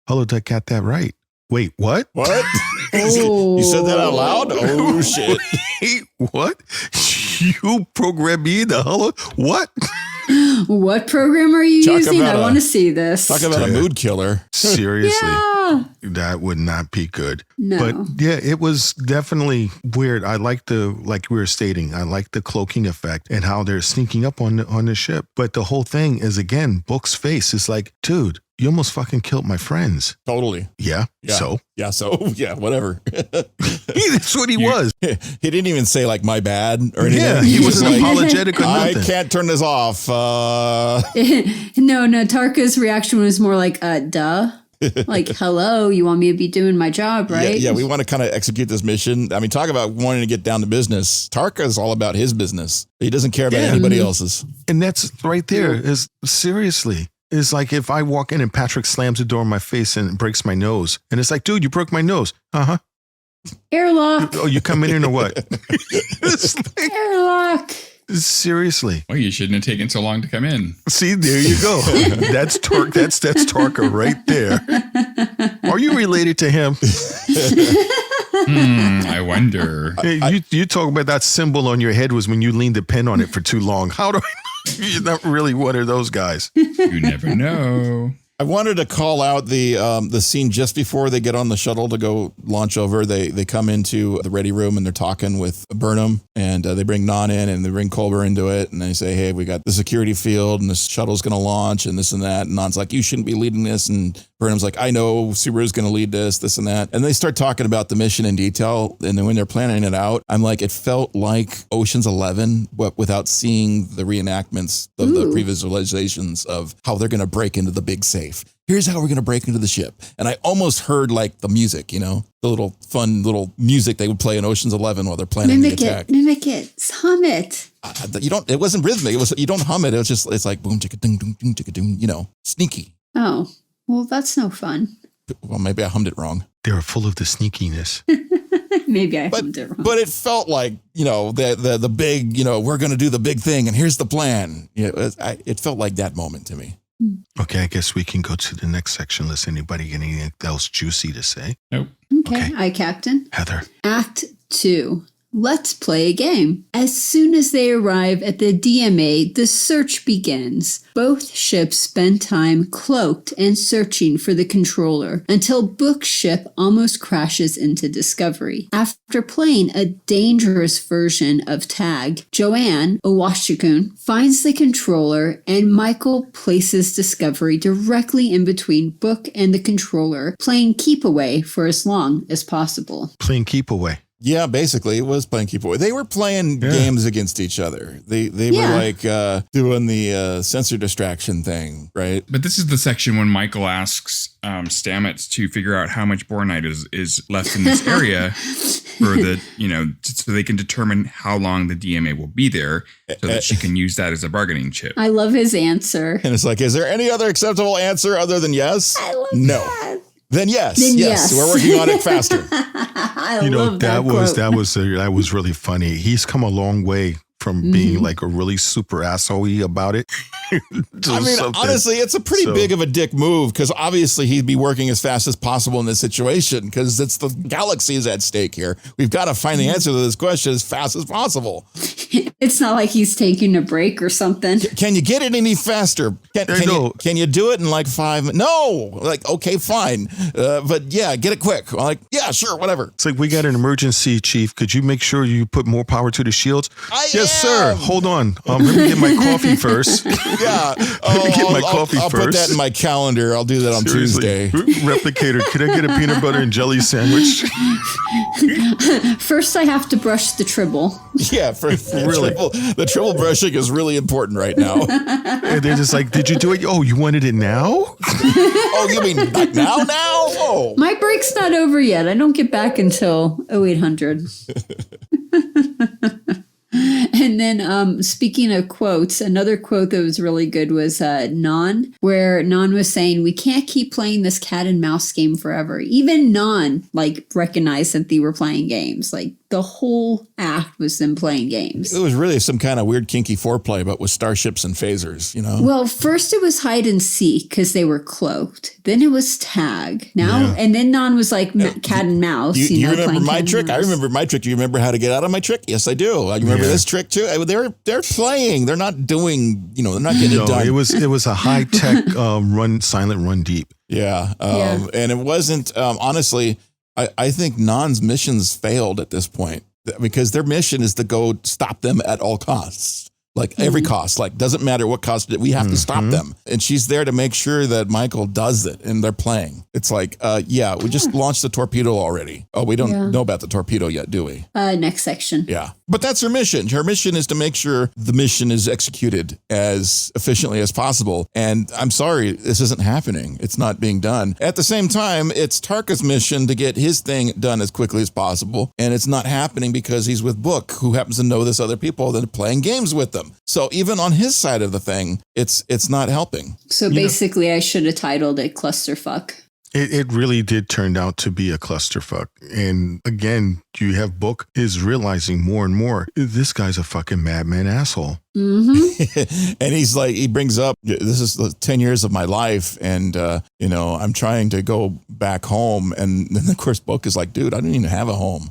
holodeck got that right." Wait, what? What? Oh. You said that out loud? Oh, shit. Wait, what? You programmed me the holo? What? What program are you using? I want to see this. Talk about a mood killer. Seriously. Yeah. That would not be good. No. But yeah, it was definitely weird. I like like we were stating, I like the cloaking effect and how they're sneaking up on the ship. But the whole thing is, again, Book's face is like, dude, you almost fucking killed my friends. Totally. Yeah. So? Yeah. So, yeah, whatever. That's what he was. He didn't even say like my bad or anything. Yeah, he wasn't apologetic or I nothing. can't turn this off. No, Tarka's reaction was more like, duh. Like, hello, you want me to be doing my job, right? Yeah, we want to kind of execute this mission. I mean, talk about wanting to get down to business. Tarka is all about his business. He doesn't care about anybody else's. And that's right there is seriously. It's like if I walk in and Patrick slams the door in my face and breaks my nose. And it's like, dude, you broke my nose. Uh-huh. Airlock. Oh, you coming in or what? It's like, Airlock. seriously. Well, you shouldn't have taken so long to come in. See, there you go. That's Tarka right there. Are you related to him? I wonder. You talk about that symbol on your head was when you leaned the pen on it for too long. How do I know? You're not really one of those guys. You never know. I wanted to call out the scene just before they get on the shuttle to go launch over. They come into the ready room and they're talking with Burnham, and they bring Nahn in and they bring Culber into it, and they say, hey, we got the security field and this shuttle's going to launch and this and that. And Nahn's like, you shouldn't be leading this. And Burnham's like, I know Subaru's going to lead this and that. And they start talking about the mission in detail. And then when they're planning it out, I'm like, it felt like Ocean's 11, but without seeing the reenactments of the pre-visualizations of how they're going to break into the big safe. Here's how we're going to break into the ship. And I almost heard like the music, you know, the little fun little music they would play in Ocean's 11 while they're planning the attack. Mimic it. Hum it. It wasn't rhythmic. You don't hum it. It's like boom, chicka, ding, ding, ding, chicka, ding, you know, sneaky. Oh, well, that's no fun. Well, maybe I hummed it wrong. They were full of the sneakiness. Maybe I hummed it wrong. But it felt like, you know, the big, you know, we're going to do the big thing and here's the plan. It felt like that moment to me. Okay, I guess we can go to the next section unless anybody got anything else juicy to say. Nope. Okay. Aye, Captain. Heather. Act 2. Let's play a game. As soon as they arrive at the DMA, the search begins. Both ships spend time cloaked and searching for the controller until Book's ship almost crashes into Discovery. After playing a dangerous version of tag, Joanne Owashikun finds the controller and Michael places Discovery directly in between Book and the controller, playing keep away for as long as possible. Playing keep away. Yeah, basically, it was playing keep away. They were playing games against each other. They were like doing the sensor distraction thing, right? But this is the section when Michael asks Stamet to figure out how much boronite is left in this area for the, you know, so they can determine how long the DMA will be there so that she can use that as a bargaining chip. I love his answer. And it's like, is there any other acceptable answer other than yes? I love no. that. Then yes. Yes. We're working on it faster. I You know, love that quote. that was really funny. He's come a long way from being like a really super asshole-y about it. I mean, honestly, it's a pretty big of a dick move because obviously he'd be working as fast as possible in this situation because it's the galaxy is at stake here. We've got to find the answer to this question as fast as possible. It's not like he's taking a break or something. Can you get it any faster? Can you do it in like 5 minutes? No. Like, okay, fine. But yeah, get it quick. I'm like, yeah, sure, whatever. It's like, we got an emergency, Chief. Could you make sure you put more power to the shields? Yes, sir. Hold on. Let me get my coffee first. Yeah. Let me get my coffee I'll first. put that in my calendar. I'll do that on Tuesday. Replicator, could I get a peanut butter and jelly sandwich? First, I have to brush the Tribble. Yeah, Really? The Tribble brushing is really important right now. And they're just like, did you do it? Oh, you wanted it now? Oh, you mean like now? Oh. My break's not over yet. I don't get back until 0800. And then speaking of quotes, another quote that was really good was Nahn, where Nahn was saying, we can't keep playing this cat and mouse game forever. Even Nahn, like, recognized that they were playing games. Like, the whole act was them playing games. It was really some kind of weird kinky foreplay, but with starships and phasers, you know? Well, first it was hide and seek because they were cloaked. Then it was tag. And then Nahn was like cat and mouse. You remember my trick? I remember my trick. Do you remember how to get out of my trick? Yes, I do. I remember this trick too. They're playing. They're not doing, they're not getting it done. It was a high tech silent run deep. Yeah. And it wasn't, honestly, I think Nahn's missions failed at this point because their mission is to go stop them at all costs. Like every cost, like doesn't matter what cost, we have to stop them. And she's there to make sure that Michael does it and they're playing. It's like, we just launched the torpedo already. Oh, we don't know about the torpedo yet, do we? Next section. Yeah. But that's her mission. Her mission is to make sure the mission is executed as efficiently as possible. And I'm sorry, this isn't happening. It's not being done. At the same time, it's Tarka's mission to get his thing done as quickly as possible. And it's not happening because he's with Book, who happens to know this other people that are playing games with them. So even on his side of the thing, it's not helping. So basically, I should have titled it Clusterfuck. It really did turn out to be a clusterfuck. And again, you have Book is realizing more and more, this guy's a fucking madman asshole. Mm-hmm. And he's like, he brings up, this is the 10 years of my life. And, I'm trying to go back home. And then of course, Book is like, dude, I don't even have a home.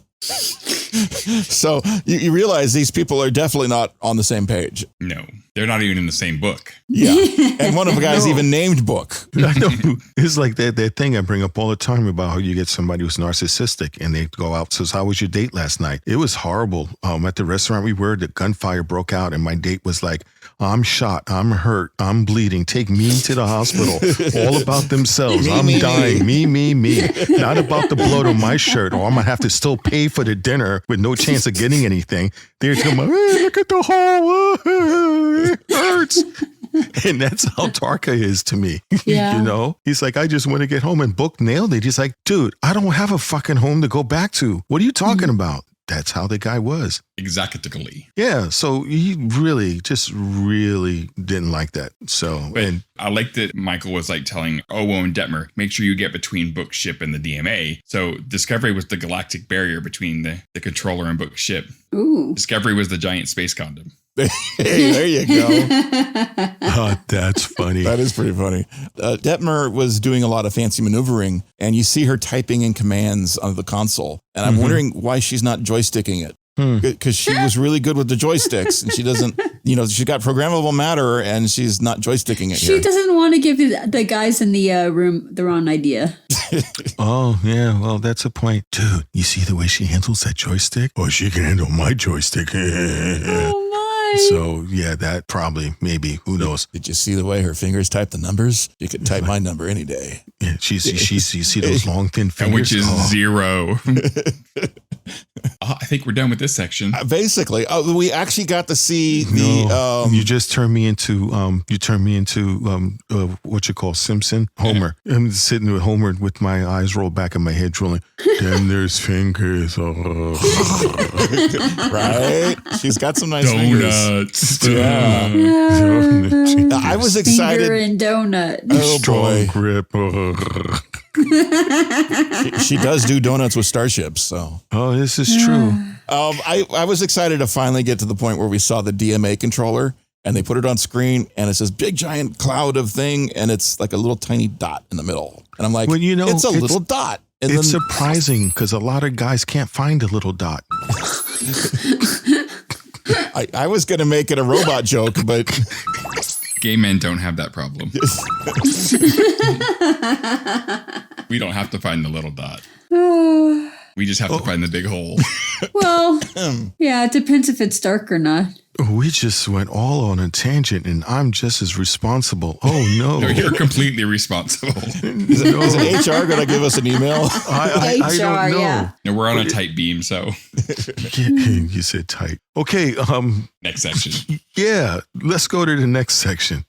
So you realize these people are definitely not on the same page. No, they're not even in the same book. Yeah. And one of the guys even named Book. I know. It's like that thing I bring up all the time about how you get somebody who's narcissistic and they go out and says, how was your date last night? It was horrible. At the restaurant we were, the gunfire broke out and my date was like, I'm shot, I'm hurt, I'm bleeding. Take me to the hospital. All about themselves. I'm dying. Me. Not about the blood on my shirt or I'm going to have to still pay for the dinner with no chance of getting anything. They're just going, hey, look at the hole. It hurts. And that's how Tarka is to me. Yeah. He's like, I just want to get home. And Book nailed it. He's like, dude, I don't have a fucking home to go back to. What are you talking about? That's how the guy was. Exactly. Yeah. So he really didn't like that. So, and I like that Michael was like telling Owo and Detmer, make sure you get between Book's ship and the DMA. So Discovery was the galactic barrier between the controller and Book's ship. Ooh. Discovery was the giant space condom. Hey, there you go. Oh, that's funny. That is pretty funny. Detmer was doing a lot of fancy maneuvering, and you see her typing in commands on the console. And I'm wondering why she's not joysticking it. Because she was really good with the joysticks, and she doesn't, she's got programmable matter, and she's not joysticking it. She doesn't want to give the guys in the room the wrong idea. Oh, yeah. Well, that's a point. Dude, you see the way she handles that joystick? Oh, she can handle my joystick. Oh, my. So, yeah, that probably, maybe, who knows? Did you see the way her fingers type the numbers? You could type my number any day. Yeah, you see those long, thin fingers? And which is 0. I think we're done with this section. Basically, we actually got to see the. You just turned me into what you call Simpson Homer. I'm sitting with Homer with my eyes rolled back in my head, drooling. Then there's fingers. Right? She's got some nice donuts. Fingers. Yeah. I was excited. Finger and donut. Oh, strong grip. She does do donuts with starships. So. Oh, this is true. I was excited to finally get to the point where we saw the DMA controller and they put it on screen and it's this big giant cloud of thing and it's like a little tiny dot in the middle. And I'm like, well, it's a little dot. And it's surprising because a lot of guys can't find a little dot. I was going to make it a robot joke, but gay men don't have that problem. We don't have to find the little dot. We just have to find the big hole. Well, yeah, it depends if it's dark or not. We just went all on a tangent and I'm just as responsible. Oh, no. No, you're completely responsible. Is HR going to give us an email? I don't know. Yeah. No, we're on a tight beam, so. You said tight. Okay. Next section. Yeah. Let's go to the next section.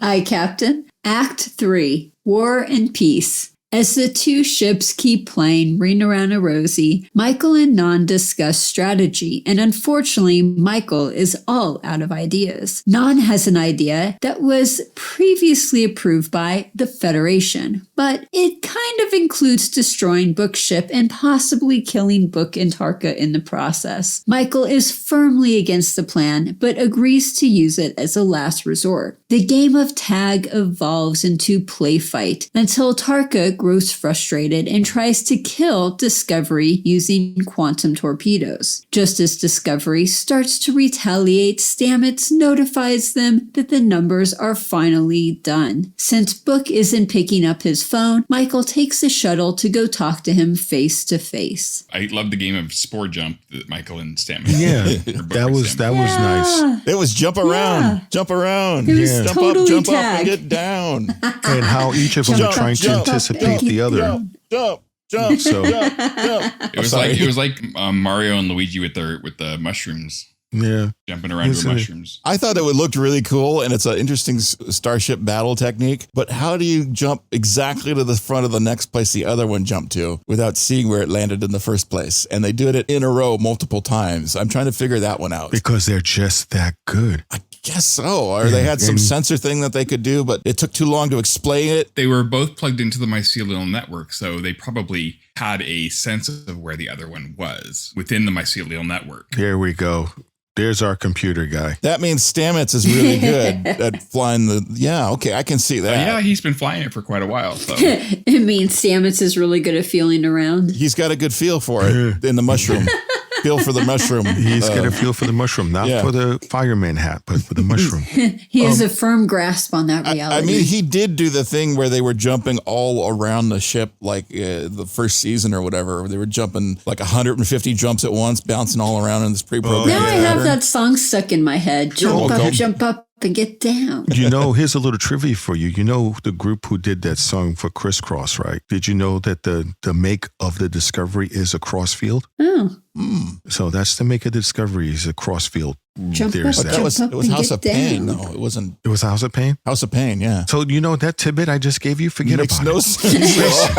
Aye, Captain. Act 3, War and Peace. As the two ships keep playing Ring Around a Rosie, Michael and Nahn discuss strategy, and unfortunately, Michael is all out of ideas. Nahn has an idea that was previously approved by the Federation, but it kind of includes destroying Book's ship and possibly killing Book and Tarka in the process. Michael is firmly against the plan, but agrees to use it as a last resort. The game of tag evolves into play fight until Tarka grows frustrated and tries to kill Discovery using quantum torpedoes. Just as Discovery starts to retaliate, Stamet notifies them that the numbers are finally done. Since Book isn't picking up his phone, Michael takes the shuttle to go talk to him face to face. I love the game of Spore Jump that Michael and Stamet. Yeah, that was nice. It was jump around, Yeah. jump around, It was jump totally up, jump tag. up, and get down. And how each of them are trying to jump, anticipate the other. Jump. So It was like Mario and Luigi with the mushrooms, yeah, jumping around with mushrooms. I thought it would look really cool, and it's an interesting starship battle technique. But how do you jump exactly to the front of the next place the other one jumped to without seeing where it landed in the first place? And they did it in a row multiple times. I'm trying to figure that one out. because they're just that good. I guess so. Or they had some sensor thing that they could do, but it took too long to explain it. They were both plugged into the mycelial network, so they probably had a sense of where the other one was within the mycelial network. There we go. There's our computer guy. That means Stamets is really good at flying the... Yeah, okay, I can see that. Yeah, he's been flying it for quite a while. So It means Stamets is really good at feeling around. He's got a good feel for it in the mushroom. Feel for the mushroom. He's got a feel for the mushroom, not for the fireman hat, but for the mushroom. He has a firm grasp on that reality. I mean, he did do the thing where they were jumping all around the ship, like the first season or whatever. They were jumping like 150 jumps at once, bouncing all around in this pre-programmed now I have pattern. that song stuck in my head. Jump up, and get down. You know, here's a little trivia for you. You know the group who did that song for Crisscross, right? Did you know that the make of the Discovery is a crossfield? Oh. So that's the make of the Discovery is a crossfield. Jump There's up, that. It was and House get of Pain. down. No, it wasn't It was House of Pain? House of Pain, yeah. So you know that tidbit I just gave you? Forget Makes about no it. sense at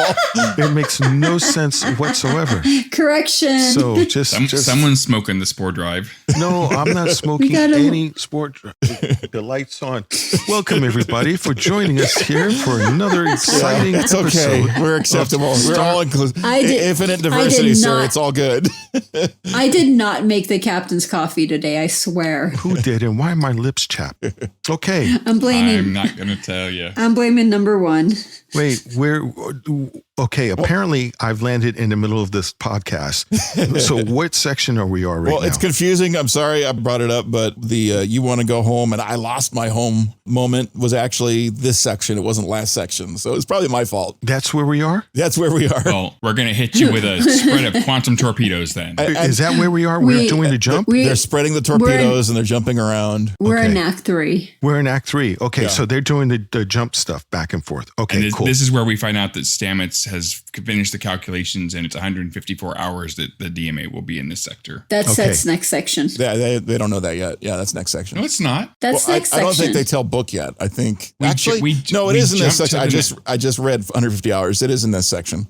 all. It makes no sense whatsoever. Correction. So just someone's smoking the spore drive. No, I'm not smoking any sport. The lights on. Welcome everybody for joining us here for another exciting It's episode. okay. We're acceptable. We're all inclusive. I did- Infinite I diversity, did sir. not- It's all good. I did not make the captain's coffee today, I swear. Who did and why are my lips chapped? Okay, I'm blaming I'm not going to tell you. I'm blaming number one. wait, okay, apparently I've landed in the middle of this podcast. So what section are we on right Well, now? it's confusing. I'm sorry I brought it up, but the you want to go home and I lost my home moment was actually this section. It wasn't last section. So it's probably my fault. That's where we are? That's where we are. Well, we're going to hit you with a spread of quantum torpedoes then. Is that where we are? We're doing the jump? They're spreading the torpedoes and they're jumping around. We're in Okay. Act 3. We're in Act 3. Okay, Yeah. so they're doing the jump stuff back and forth. Okay, And this, cool. this is where we find out that Stamets has finished the calculations and it's 154 hours that the DMA will be in this sector. That's Okay. next section. Yeah, they don't know that yet. Yeah, that's next section. No, it's not. That's Well, next I don't section. think they tell Book yet. I think We actually ju- no, it we is in this jumped section. to I just read 150 hours. It is in this section.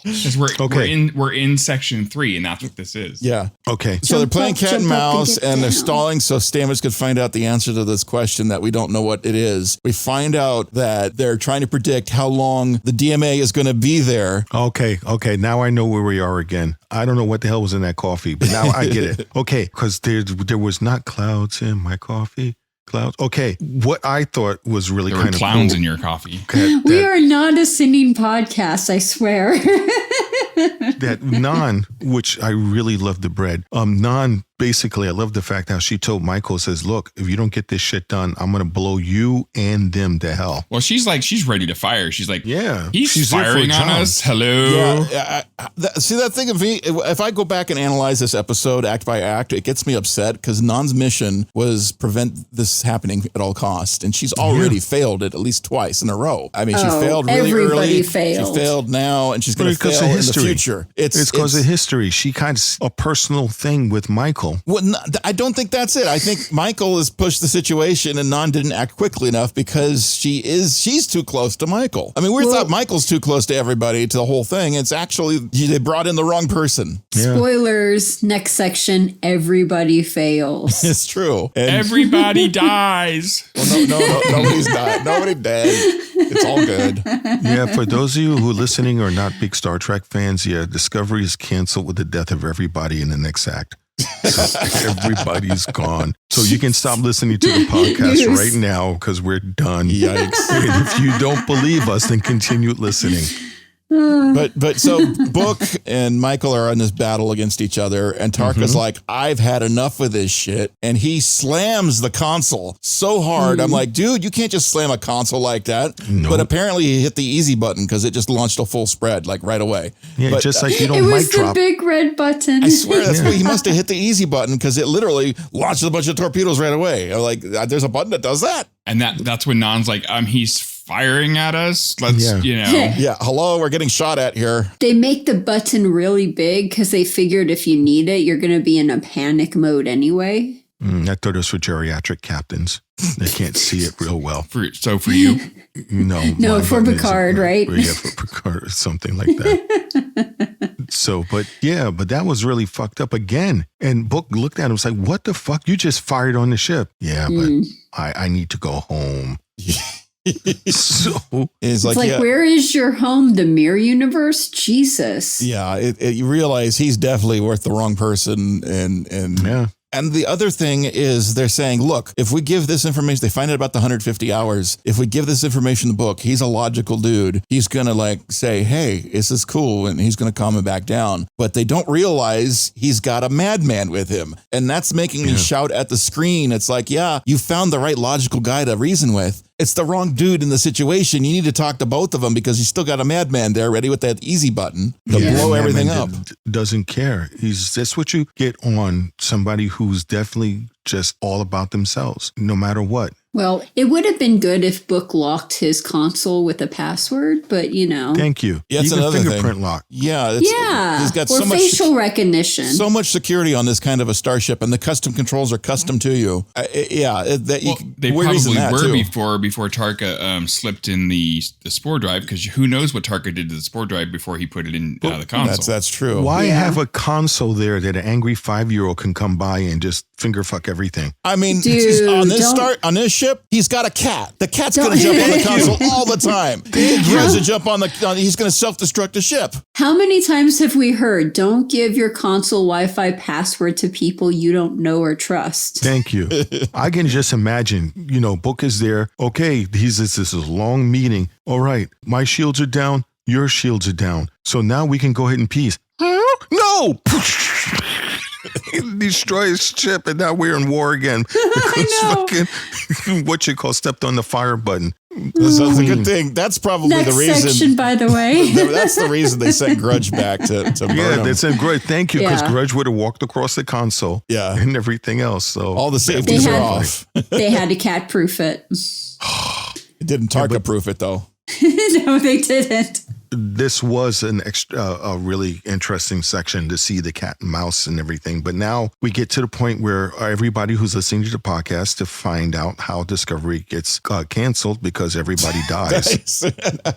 Because we're in section 3 and that's what this is. Yeah. Okay. So they're Jump playing up, cat and jump up, and mouse, get and they're down. stalling so Stamets could find out the answer to this question that we don't know what it is. We find out that they're trying to predict how long the DMA is going to be there. Okay. Now I know where we are again. I don't know what the hell was in that coffee, but now I get it. Okay, because there was not clouds in my coffee. Clouds. Okay, what I thought was really There were kind of clowns cool. in your coffee. We are not a singing podcast, I swear. That Nahn, which I really love the bread. Nahn, basically, I love the fact how she told Michael, says, look, if you don't get this shit done, I'm going to blow you and them to hell. Well, she's ready to fire. She's like, Yeah. he's she's there for a firing on job. us. Hello. Yeah, see that thing of me. If I go back and analyze this episode act by act, it gets me upset because Nan's mission was prevent this happening at all costs, and she's already failed it at least twice in a row. I mean, she failed really everybody early. failed. She failed now, and she's going to Because fail of in history. the future. It's because of history. She kind of a personal thing with Michael. Michael. Well, I don't think that's it. I think Michael has pushed the situation and Nahn didn't act quickly enough because she's too close to Michael. I mean, we thought Michael's too close to everybody, to the whole thing. It's actually, they brought in the wrong person. Yeah. Spoilers, next section, everybody fails. It's true. And Everybody dies. well, no, nobody's died. Nobody dead. It's all good. Yeah, for those of you who are listening or not big Star Trek fans, Discovery is canceled with the death of everybody in the next act. So everybody's gone. So you can stop listening to the podcast right now because we're done. Yikes. And if you don't believe us, then continue listening. But so Book and Michael are in this battle against each other, and Tarka's like, I've had enough of this shit. And he slams the console so hard. I'm like, dude, you can't just slam a console like that. Nope. But apparently he hit the easy button because it just launched a full spread like right away. Yeah, but, just like you It don't was mic the drop. big red button. I swear that's what he must have hit the easy button because it literally launched a bunch of torpedoes right away. I'm like, there's a button that does that. And that's when Nahn's like, he's firing at us. Let's, Yeah, hello, we're getting shot at here. They make the button really big because they figured if you need it, you're going to be in a panic mode anyway. I thought it was for geriatric captains. They can't see it real well. For you. No, No, my for button Picard, isn't- right? Yeah, for Picard or something like that. So, but that was really fucked up again. And Book looked at him and was like, what the fuck? You just fired on the ship. Yeah, but I need to go home. So It's like, where is your home? The mirror universe? Jesus. Yeah, you realize he's definitely worth the wrong person. And yeah. And the other thing is they're saying, look, if we give this information, they find out about the 150 hours. If we give this information to Book, he's a logical dude. He's going to like say, hey, this is cool. And he's going to calm him back down. But they don't realize he's got a madman with him. And that's making me shout at the screen. It's like, yeah, you found the right logical guy to reason with. It's the wrong dude in the situation. You need to talk to both of them because you still got a madman there ready with that easy button to blow everything up. Doesn't care. That's what you get on somebody who's definitely just all about themselves, no matter what. Well, it would have been good if Book locked his console with a password, but Thank you. Yeah, that's even another fingerprint thing. lock. Yeah. He's got or so much facial recognition. So much security on this kind of a starship, and the custom controls are custom to you. They probably were before Tarka slipped in the spore drive, because who knows what Tarka did to the spore drive before he put it in the console. That's true. Why have a console there that an angry 5-year-old can come by and just finger fuck everything? I mean, Dude, on this ship, he's got a cat. The cat's going to jump on the console all the time. He tries to jump he's going to self-destruct the ship. How many times have we heard, don't give your console Wi-Fi password to people you don't know or trust? Thank you. I can just imagine, Book is there. Okay, this long meeting. All right, my shields are down. Your shields are down. So now we can go ahead and peace. No! Destroy his ship, and now we're in war again. Because fucking, stepped on the fire button. That's a good thing. That's probably Next the reason. section, by the way. That's the reason they sent Grudge back to Burnham. Yeah, they sent Grudge. Thank you, because Yeah. Grudge would have walked across the console. Yeah. And everything else. So All the safeties are off. They had to cat-proof it. It didn't Tarka-proof it, though. No, they didn't. This was a really interesting section to see the cat and mouse and everything. But now we get to the point where everybody who's listening to the podcast to find out how Discovery gets canceled because everybody dies.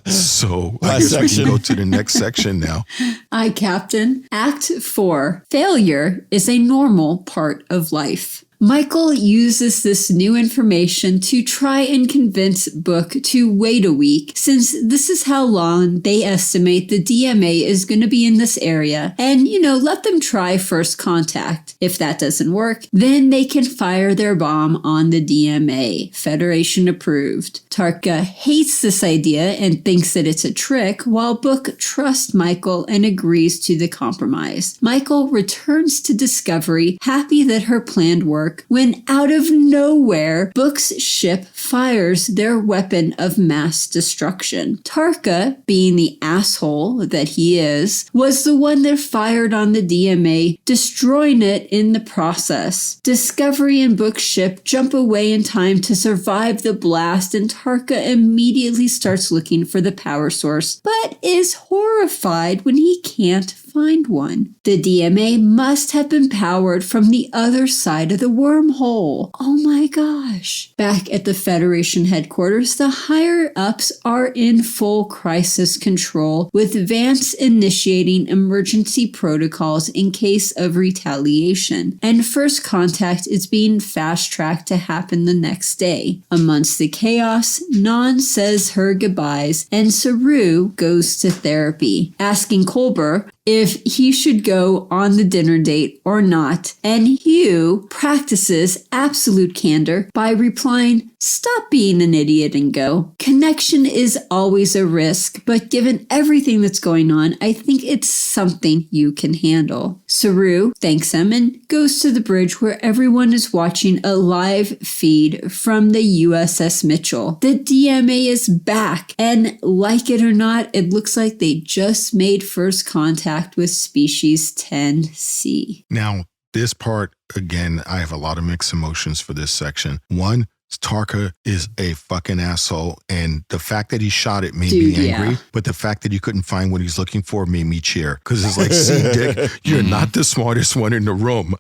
So I guess we can go to the next section now. Aye, Captain. Act 4. Failure is a normal part of life. Michael uses this new information to try and convince Book to wait a week, since this is how long they estimate the DMA is going to be in this area, and, let them try first contact. If that doesn't work, then they can fire their bomb on the DMA. Federation approved. Tarka hates this idea and thinks that it's a trick, while Book trusts Michael and agrees to the compromise. Michael returns to Discovery, happy that her plan worked, work when out of nowhere, Book's ship fires their weapon of mass destruction. Tarka, being the asshole that he is, was the one that fired on the DMA, destroying it in the process. Discovery and Book's ship jump away in time to survive the blast, and Tarka immediately starts looking for the power source, but is horrified when he can't find one. The DMA must have been powered from the other side of the wormhole. Oh my gosh. Back at the Federation headquarters, the higher-ups are in full crisis control, with Vance initiating emergency protocols in case of retaliation, and first contact is being fast-tracked to happen the next day. Amongst the chaos, Nahn says her goodbyes, and Saru goes to therapy, asking Culber if he should go on the dinner date or not, and Hugh practices absolute candor by replying, "Stop being an idiot and go." Connection is always a risk, but given everything that's going on, I think it's something you can handle. Saru thanks him and goes to the bridge where everyone is watching a live feed from the USS Mitchell. The DMA is back, and like it or not, it looks like they just made first contact with species 10C. Now, this part, again, I have a lot of mixed emotions for this section. One, Tarka is a fucking asshole, and the fact that he shot it made me angry, but the fact that he couldn't find what he's looking for made me cheer. Because it's like, see, Dick, you're not the smartest one in the room.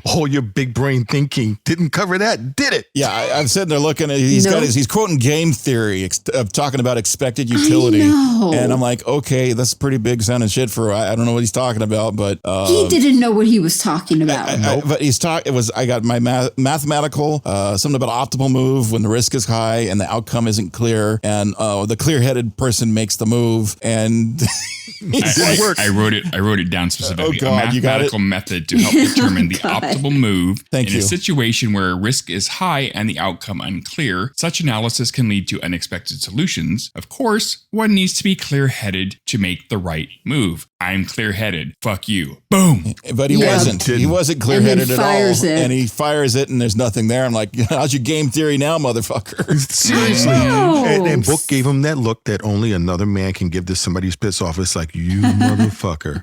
All your big brain thinking didn't cover that, did it? Yeah, I'm sitting there looking at he's quoting game theory of talking about expected utility, and I'm like, okay, that's pretty big sounding shit for I don't know what he's talking about, but he didn't know what he was talking about. But I got my mathematical something about optimal move when the risk is high and the outcome isn't clear, and the clear-headed person makes the move, and I wrote it down specifically. Oh God, a mathematical method to help determine the optimal move in a situation where risk is high and the outcome unclear. Such analysis can lead to unexpected solutions. Of course, one needs to be clear-headed to make the right move. I'm clear-headed. Fuck you. Boom. But he wasn't. He wasn't clear-headed at all. And he fires it, and there's nothing there. I'm like, how's your game theory now, motherfucker? Seriously. And Book gave him that look that only another man can give to somebody who's pissed off. It's like, you motherfucker.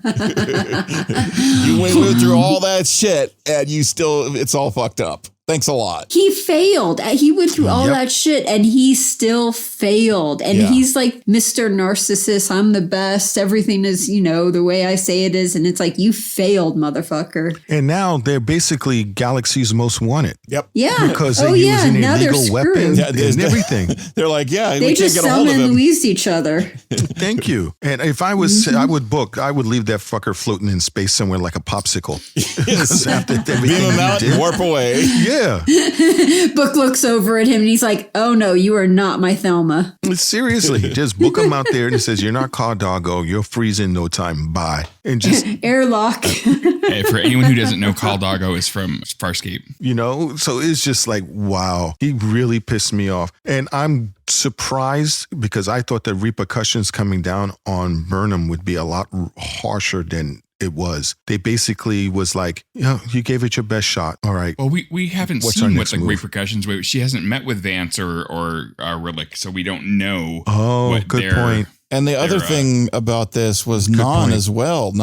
You went through all that shit, and it's all fucked up. Thanks a lot. He failed. He went through all that shit and he still failed. And he's like, Mr. Narcissist, I'm the best. Everything is, the way I say it is. And it's like, you failed, motherfucker. And now they're basically Galaxy's Most Wanted. Yep. Yeah. Because they're using illegal weapons and everything. They're like, they just Thelma and Louise-d each other. Thank you. And if I was, I would leave that fucker floating in space somewhere like a popsicle. Beam him out and warp away. Yeah. Book looks over at him and he's like, "Oh no, you are not my Thelma." Seriously, just book him out there and it says, "You're not Car Doggo. You'll freeze in no time. Bye." And just airlock. Hey, for anyone who doesn't know, Car Doggo is from Farscape. So it's just like, wow, he really pissed me off. And I'm surprised because I thought the repercussions coming down on Burnham would be a lot harsher than it was. They basically was like, you gave it your best shot. All right. Well, we haven't seen what the repercussions were. She hasn't met with Vance or Rillick, so we don't know. Oh, good point. And the other thing about this was Nahn as well.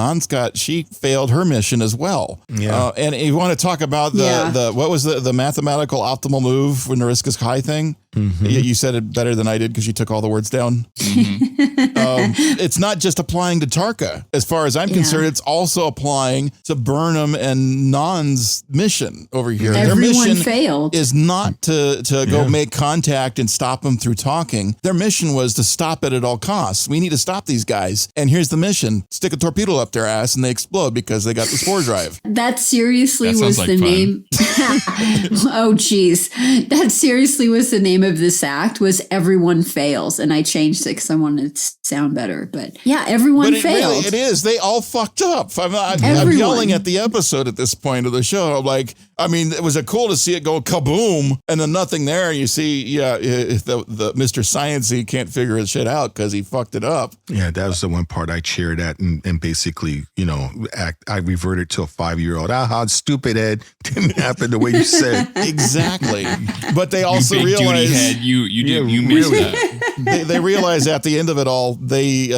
She failed her mission as well. Yeah. And you want to talk about what was the mathematical optimal move when the risk is high thing? Mm-hmm. You said it better than I did because you took all the words down. Mm-hmm. It's not just applying to Tarka. As far as I'm concerned, it's also applying to Burnham and Nahn's mission over here. Everyone Their mission failed. Is not to go make contact and stop them through talking. Their mission was to stop it at all costs. We need to stop these guys. And here's the mission. Stick a torpedo up their ass and they explode because they got the spore drive. That seriously was the name. Oh, geez. That seriously was the name of this act, was Everyone Fails. And I changed it because I wanted it to sound better. But yeah, everyone failed. Really, it is. They all fucked up. I'm yelling at the episode at this point of the show. I'm like, it was cool to see it go kaboom and then nothing there. You see, the Mr. Sciencey can't figure his shit out because he fucked it up. Yeah, that was the one part I cheered at and basically, I reverted to a 5-year-old. Stupid Ed. Didn't happen the way you said. Exactly. But they also you big realize duty head, you missed really. that. they realize at the end of it all, they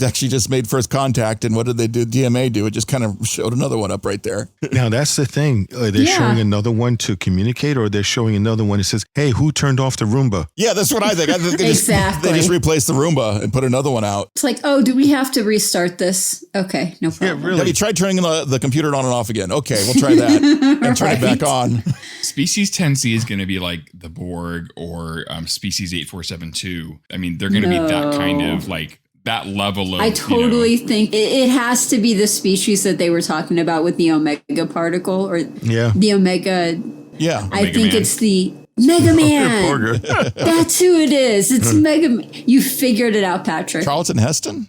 actually just made first contact. And what did they do? DMA do? It just kind of showed another one up right there. Now, that's the thing. Are they showing another one to communicate, or they're showing another one that says, hey, who turned off the Roomba? Yeah, that's what I think. I think they just replaced the Roomba and put another one out. It's like, oh, do we have to restart this? Okay, no problem. Yeah, really. Have you tried turning the computer on and off again? Okay, we'll try that and turn it back on. Species 10C is going to be like the Borg or Species 8472. I mean, they're going to be that kind of like that level of. I totally think it has to be the species that they were talking about with the Omega particle or the Omega. Yeah. I think it's the Mega Man. That's who it is. It's Mega Man. You figured it out, Patrick. Charlton Heston?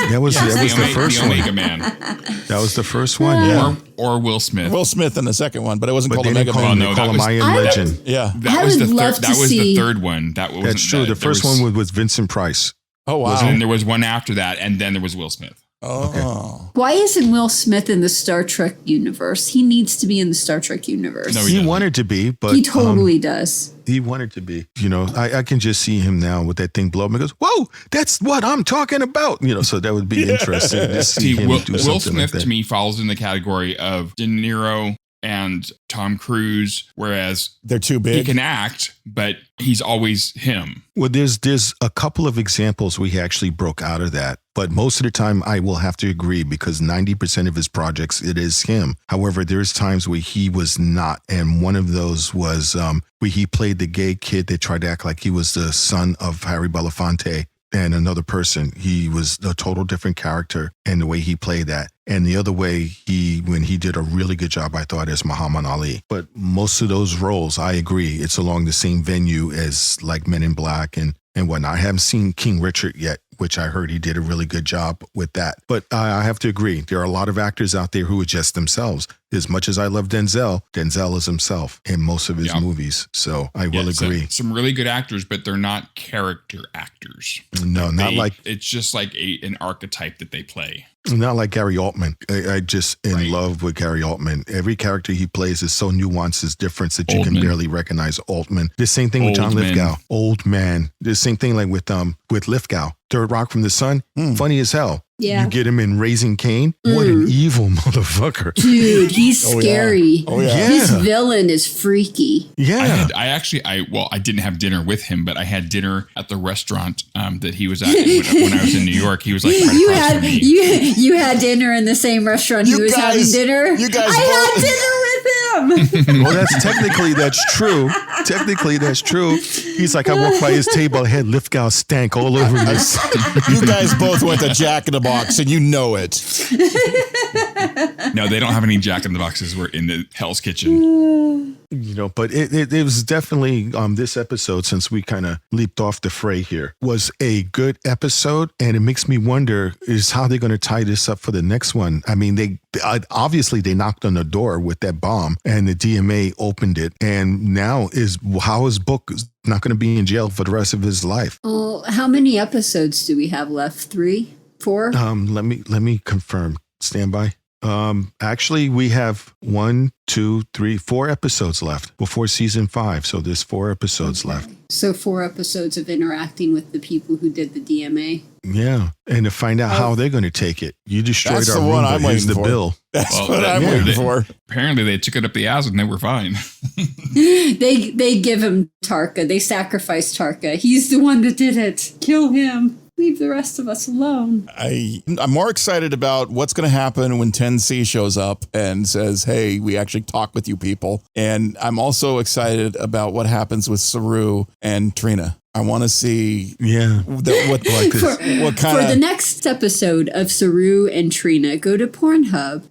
That was the first the one. Omega Man. That was the first one. Yeah. Or Will Smith. Will Smith in the second one, but it wasn't But called they didn't Omega call Man. him, they call him I Am Legend. Yeah. That was the love third. to That was see- the third one. That's true. The first one was Vincent Price. Oh, wow. And then there was one after that, and then there was Will Smith. Oh. Why isn't Will Smith in the Star Trek universe? He needs to be in the Star Trek universe. No, He wanted to be, but he totally does. he wanted to be. You know, I can just see him now with that thing blow up and goes, whoa, that's what I'm talking about. You know, so that would be interesting to see him do Will something Smith like that. to me falls in the category of De Niro and Tom Cruise, whereas They're too he big. can act, but he's always him. Well, there's a couple of examples we actually broke out of that. But most of the time, I will have to agree because 90% of his projects, it is him. However, there's times where he was not. And one of those was where he played the gay kid that tried to act like he was the son of Harry Belafonte and another person. He was a total different character and the way he played that. And the other way, when he did a really good job, I thought, as Muhammad Ali. But most of those roles, I agree, it's along the same venue as like Men in Black and whatnot. I haven't seen King Richard yet, which I heard he did a really good job with that. But I have to agree, there are a lot of actors out there who are just themselves. As much as I love Denzel, Denzel is himself in most of his movies. So I will agree. Some really good actors, but they're not character actors. No, not like. It's just like an archetype that they play. Not like Gary Oldman. I just in love with Gary Oldman. Every character he plays is so nuanced, is different that you can barely recognize Oldman. The same thing with John Lithgow. Old man. The same thing like with Lithgow. Third Rock from the Sun. Funny as hell. Yeah. You get him in Raising Cain. What an evil motherfucker. Dude, he's scary. Oh, yeah. His villain is freaky. Yeah. I didn't have dinner with him, but I had dinner at the restaurant that he was at when I was in New York. He was like, you had dinner in the same restaurant he was having dinner. You guys I had dinner with him. Well, that's true. Technically, that's true. He's like, I walked by his table, I had Lithgow stank all over me. You guys both went to Jack in the Box, and you know it. No, they don't have any Jack in the Boxes. We're in the Hell's Kitchen. You know, but it was definitely this episode, since we kind of leaped off the fray here, was a good episode. And it makes me wonder is how they're going to tie this up for the next one. I mean, they obviously they knocked on the door with that bomb and the DMA opened it. And now how is Book not going to be in jail for the rest of his life? Oh, how many episodes do we have left? 3? 4? Let me confirm. Stand by. Actually, we have 1, 2, 3, 4 episodes left before season 5. So there's 4 episodes left. So 4 episodes of interacting with the people who did the DMA. Yeah. And to find out how they're going to take it. You destroyed That's our the one Roomba. I'm Here's waiting the for. bill. That's what I'm waiting for. Apparently, they took it up the ass and they were fine. They give him Tarka. They sacrifice Tarka. He's the one that did it. Kill him. Leave the rest of us alone. I'm more excited about what's going to happen when 10C shows up and says, hey, we actually talk with you people. And I'm also excited about what happens with Saru and T'Rina. I want to see what kind For the next episode of Saru and T'Rina, go to Pornhub.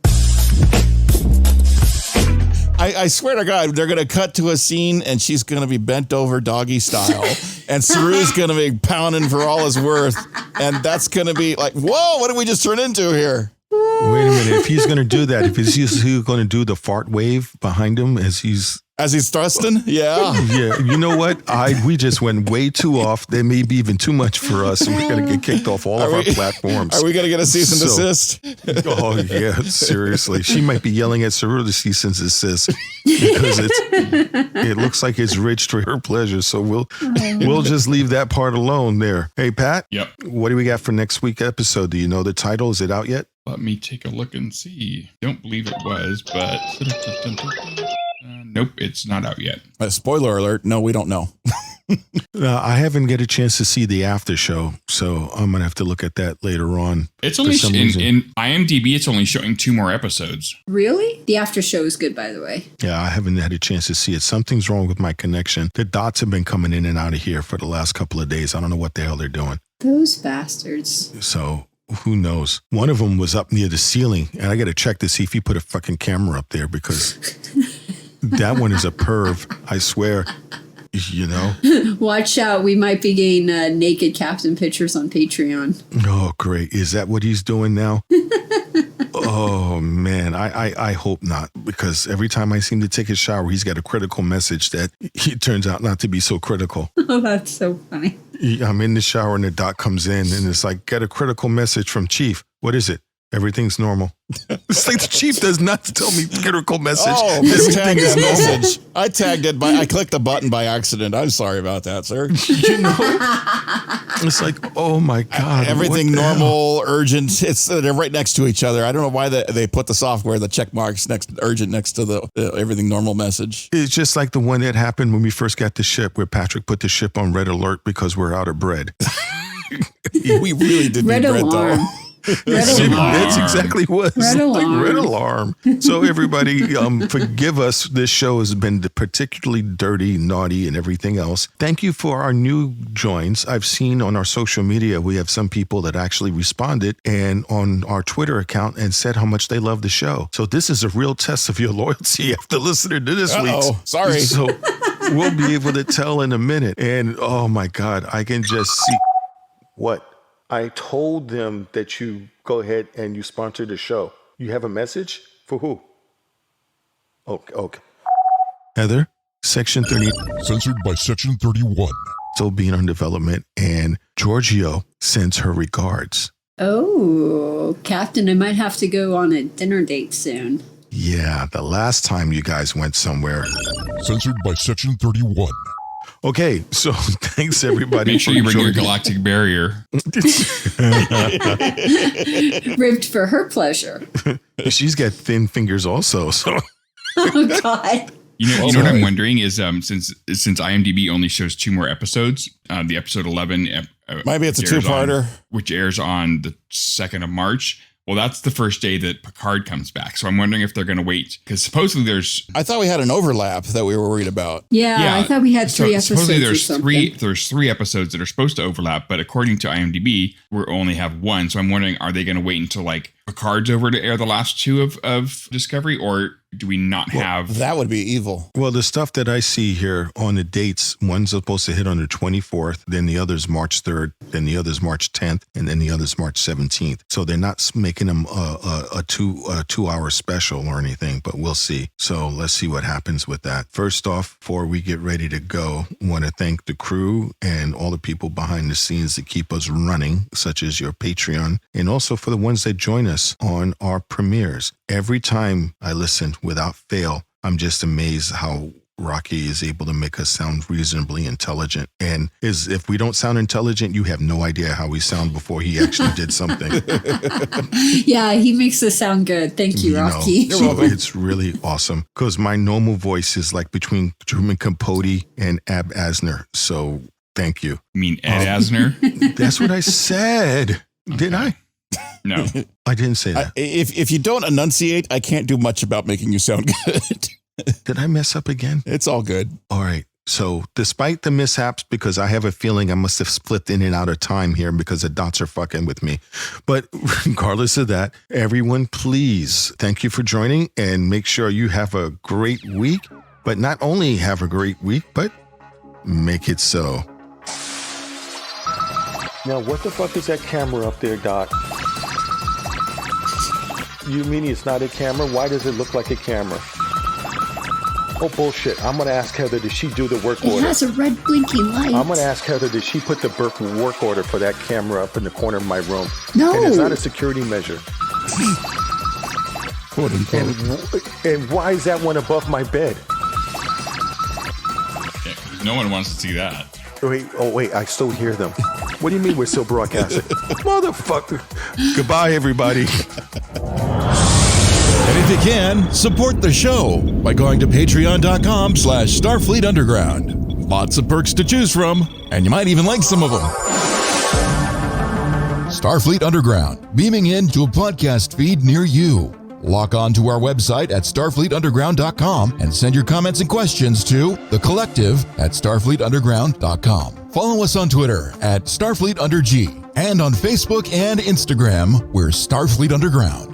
I swear to God, they're going to cut to a scene and she's going to be bent over doggy style. And Saru's going to be pounding for all his worth. And that's going to be like, whoa, what did we just turn into here? Wait a minute. If he's going to do that, if he's going to do the fart wave behind him as he's As he's thrusting? Yeah. Yeah, you know what? We just went way too off. That may be even too much for us. We're going to get kicked off all of our platforms. Are we going to get a cease and desist? Oh, yeah, seriously. She might be yelling at Saru to cease and desist because it looks like it's rich for her pleasure. So we'll just leave that part alone there. Hey, Pat? Yep. What do we got for next week's episode? Do you know the title? Is it out yet? Let me take a look and see. Don't believe it was, but nope, it's not out yet. Spoiler alert. No, we don't know. I haven't get a chance to see the after show, so I'm going to have to look at that later on. It's only in IMDb, it's only showing 2 more episodes. Really? The after show is good, by the way. Yeah, I haven't had a chance to see it. Something's wrong with my connection. The dots have been coming in and out of here for the last couple of days. I don't know what the hell they're doing. Those bastards. So who knows? One of them was up near the ceiling, and I got to check to see if he put a fucking camera up there because that one is a perv. I swear. You know? Watch out. We might be getting naked Captain pictures on Patreon. Oh, great. Is that what he's doing now? Oh, man. I hope not, because every time I seem to take a shower, he's got a critical message that he turns out not to be so critical. Oh, that's so funny. I'm in the shower and the doc comes in and it's like, get a critical message from Chief. What is it? Everything's normal. It's like the Chief does not tell me critical message. Oh, everything is normal. message. I tagged it I clicked the button by accident. I'm sorry about that, sir. You know? It's like, oh my God. Everything normal, urgent. They're right next to each other. I don't know why they put the software, the check marks urgent next to the everything normal message. It's just like the one that happened when we first got the ship, where Patrick put the ship on red alert because we're out of bread. We really did Red need bread, alarm. though. That's exactly what Red alarm. like red alarm. So everybody, forgive us. This show has been particularly dirty, naughty, and everything else. Thank you for our new joins. I've seen on our social media, we have some people that actually responded and on our Twitter account and said how much they love the show. So this is a real test of your loyalty after listening to this week's. Sorry. So we'll be able to tell in a minute. And oh my God, I can just see what. I told them that you go ahead and you sponsor the show. You have a message? For who? Okay. Heather, Section 30. Censored by Section 31. Still being on development, and Giorgio sends her regards. Oh, Captain, I might have to go on a dinner date soon. Yeah, the last time you guys went somewhere. Censored by Section 31. Okay, so thanks everybody. Make sure you bring your galactic barrier. Ribbed for her pleasure. She's got thin fingers also, so. Oh, God. You know what I'm wondering is since IMDb only shows 2 more episodes, the episode 11. Maybe it's a 2-parter. Which airs on the 2nd of March. Well, that's the first day that Picard comes back. So I'm wondering if they're going to wait. Because supposedly I thought we had an overlap that we were worried about. Yeah, I thought we had 3 episodes. Supposedly there's there's 3 episodes that are supposed to overlap. But according to IMDb, we only have 1. So I'm wondering, are they going to wait until like Picard's over to air the last 2 of Discovery? Or do we not have? That would be evil. Well, the stuff that I see here on the dates, one's supposed to hit on the 24th, then the other's March 3rd, then the other's March 10th, and then the other's March 17th. So they're not making them a 2-hour special or anything, but we'll see. So let's see what happens with that. First off, before we get ready to go, I want to thank the crew and all the people behind the scenes that keep us running, such as your Patreon, and also for the ones that join us on our premieres. Every time I listen, without fail, I'm just amazed how Rocky is able to make us sound reasonably intelligent. And if we don't sound intelligent, you have no idea how we sound before he actually did something. Yeah, he makes us sound good. Thank you, Rocky. So it's really awesome because my normal voice is like between Truman Capote and Ab Asner. So thank you. You mean Ed Asner? That's what I said. Didn't I? No. I didn't say that. If you don't enunciate, I can't do much about making you sound good. Did I mess up again? It's all good. All right. So despite the mishaps, because I have a feeling I must have split in and out of time here because the dots are fucking with me. But regardless of that, everyone, please, thank you for joining and make sure you have a great week. But not only have a great week, but make it so. Now, what the fuck is that camera up there, Doc? You mean it's not a camera? Why does it look like a camera? Oh, bullshit. I'm going to ask Heather, did she do the work It order? has a red blinking light. I'm going to ask Heather, did she put the work order for that camera up in the corner of my room? No. And it's not a security measure. Quote unquote. And why is that one above my bed? Yeah, 'cause no one wants to see that. Wait, I still hear them. What do you mean we're still broadcasting? Motherfucker. Goodbye, everybody. And if you can, support the show by going to patreon.com/Starfleet Underground. Lots of perks to choose from, and you might even like some of them. Starfleet Underground, beaming into a podcast feed near you. Log on to our website at starfleetunderground.com and send your comments and questions to thecollective@starfleetunderground.com. Follow us on Twitter at StarfleetUnderG and on Facebook and Instagram, we're Starfleet Underground.